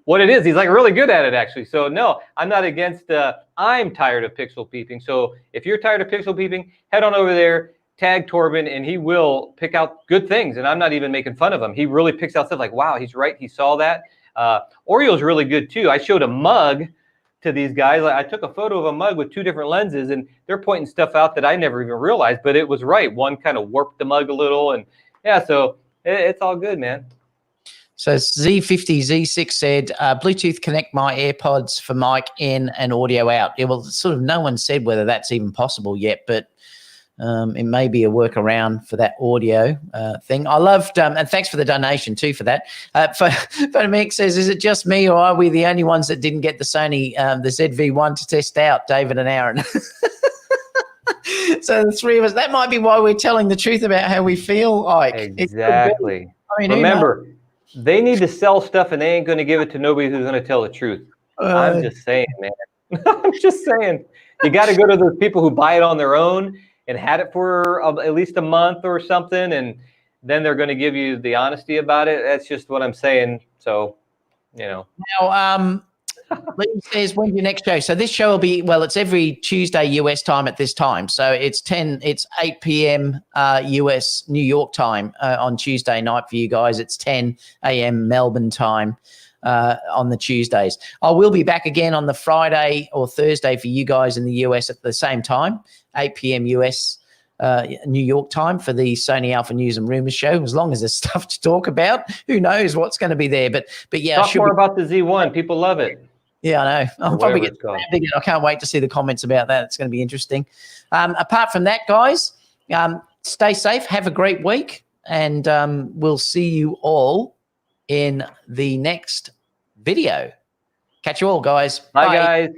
what it is. He's like really good at it, actually. So no, I'm not against, I'm tired of pixel peeping. So if you're tired of pixel peeping, head on over there, tag Torben, and he will pick out good things. And I'm not even making fun of him. He really picks out stuff like, wow, he's right. He saw that. Oreo's really good too. I showed a mug to these guys. I took a photo of a mug with 2 different lenses, and they're pointing stuff out that I never even realized, but it was right. One kind of warped the mug a little, and yeah, so it's all good, man. So Z50 Z6 said, Bluetooth connect my AirPods for mic in and audio out. Yeah, well, sort of no one said whether that's even possible yet, but it may be a workaround for that audio thing. I loved, and thanks for the donation too for that. Photomix says, is it just me or are we the only ones that didn't get the Sony, the ZV1 to test out, David and Aaron? So the 3 of us, that might be why we're telling the truth about how we feel like. Exactly. I mean, remember, they need to sell stuff and they ain't going to give it to nobody who's going to tell the truth. I'm just saying, man. I'm just saying. You got to go to those people who buy it on their own and had it for at least a month or something, and then they're going to give you the honesty about it. That's just what I'm saying. So, Now, Lee says, when's your next show? So this show will be, well, it's every Tuesday US time at this time. So it's 8 p.m. US New York time on Tuesday night for you guys. It's 10 a.m. Melbourne time on the Tuesdays. I will be back again on the Friday or Thursday for you guys in the US at the same time, 8 p.m. US New York time for the Sony Alpha News and Rumors show. As long as there's stuff to talk about, who knows what's going to be there. But yeah, talk more about the Z1. People love it. Yeah, I know. I'll probably get. I can't wait to see the comments about that. It's going to be interesting. Apart from that, guys, stay safe. Have a great week, and we'll see you all in the next video. Catch you all, guys. Bye. Guys.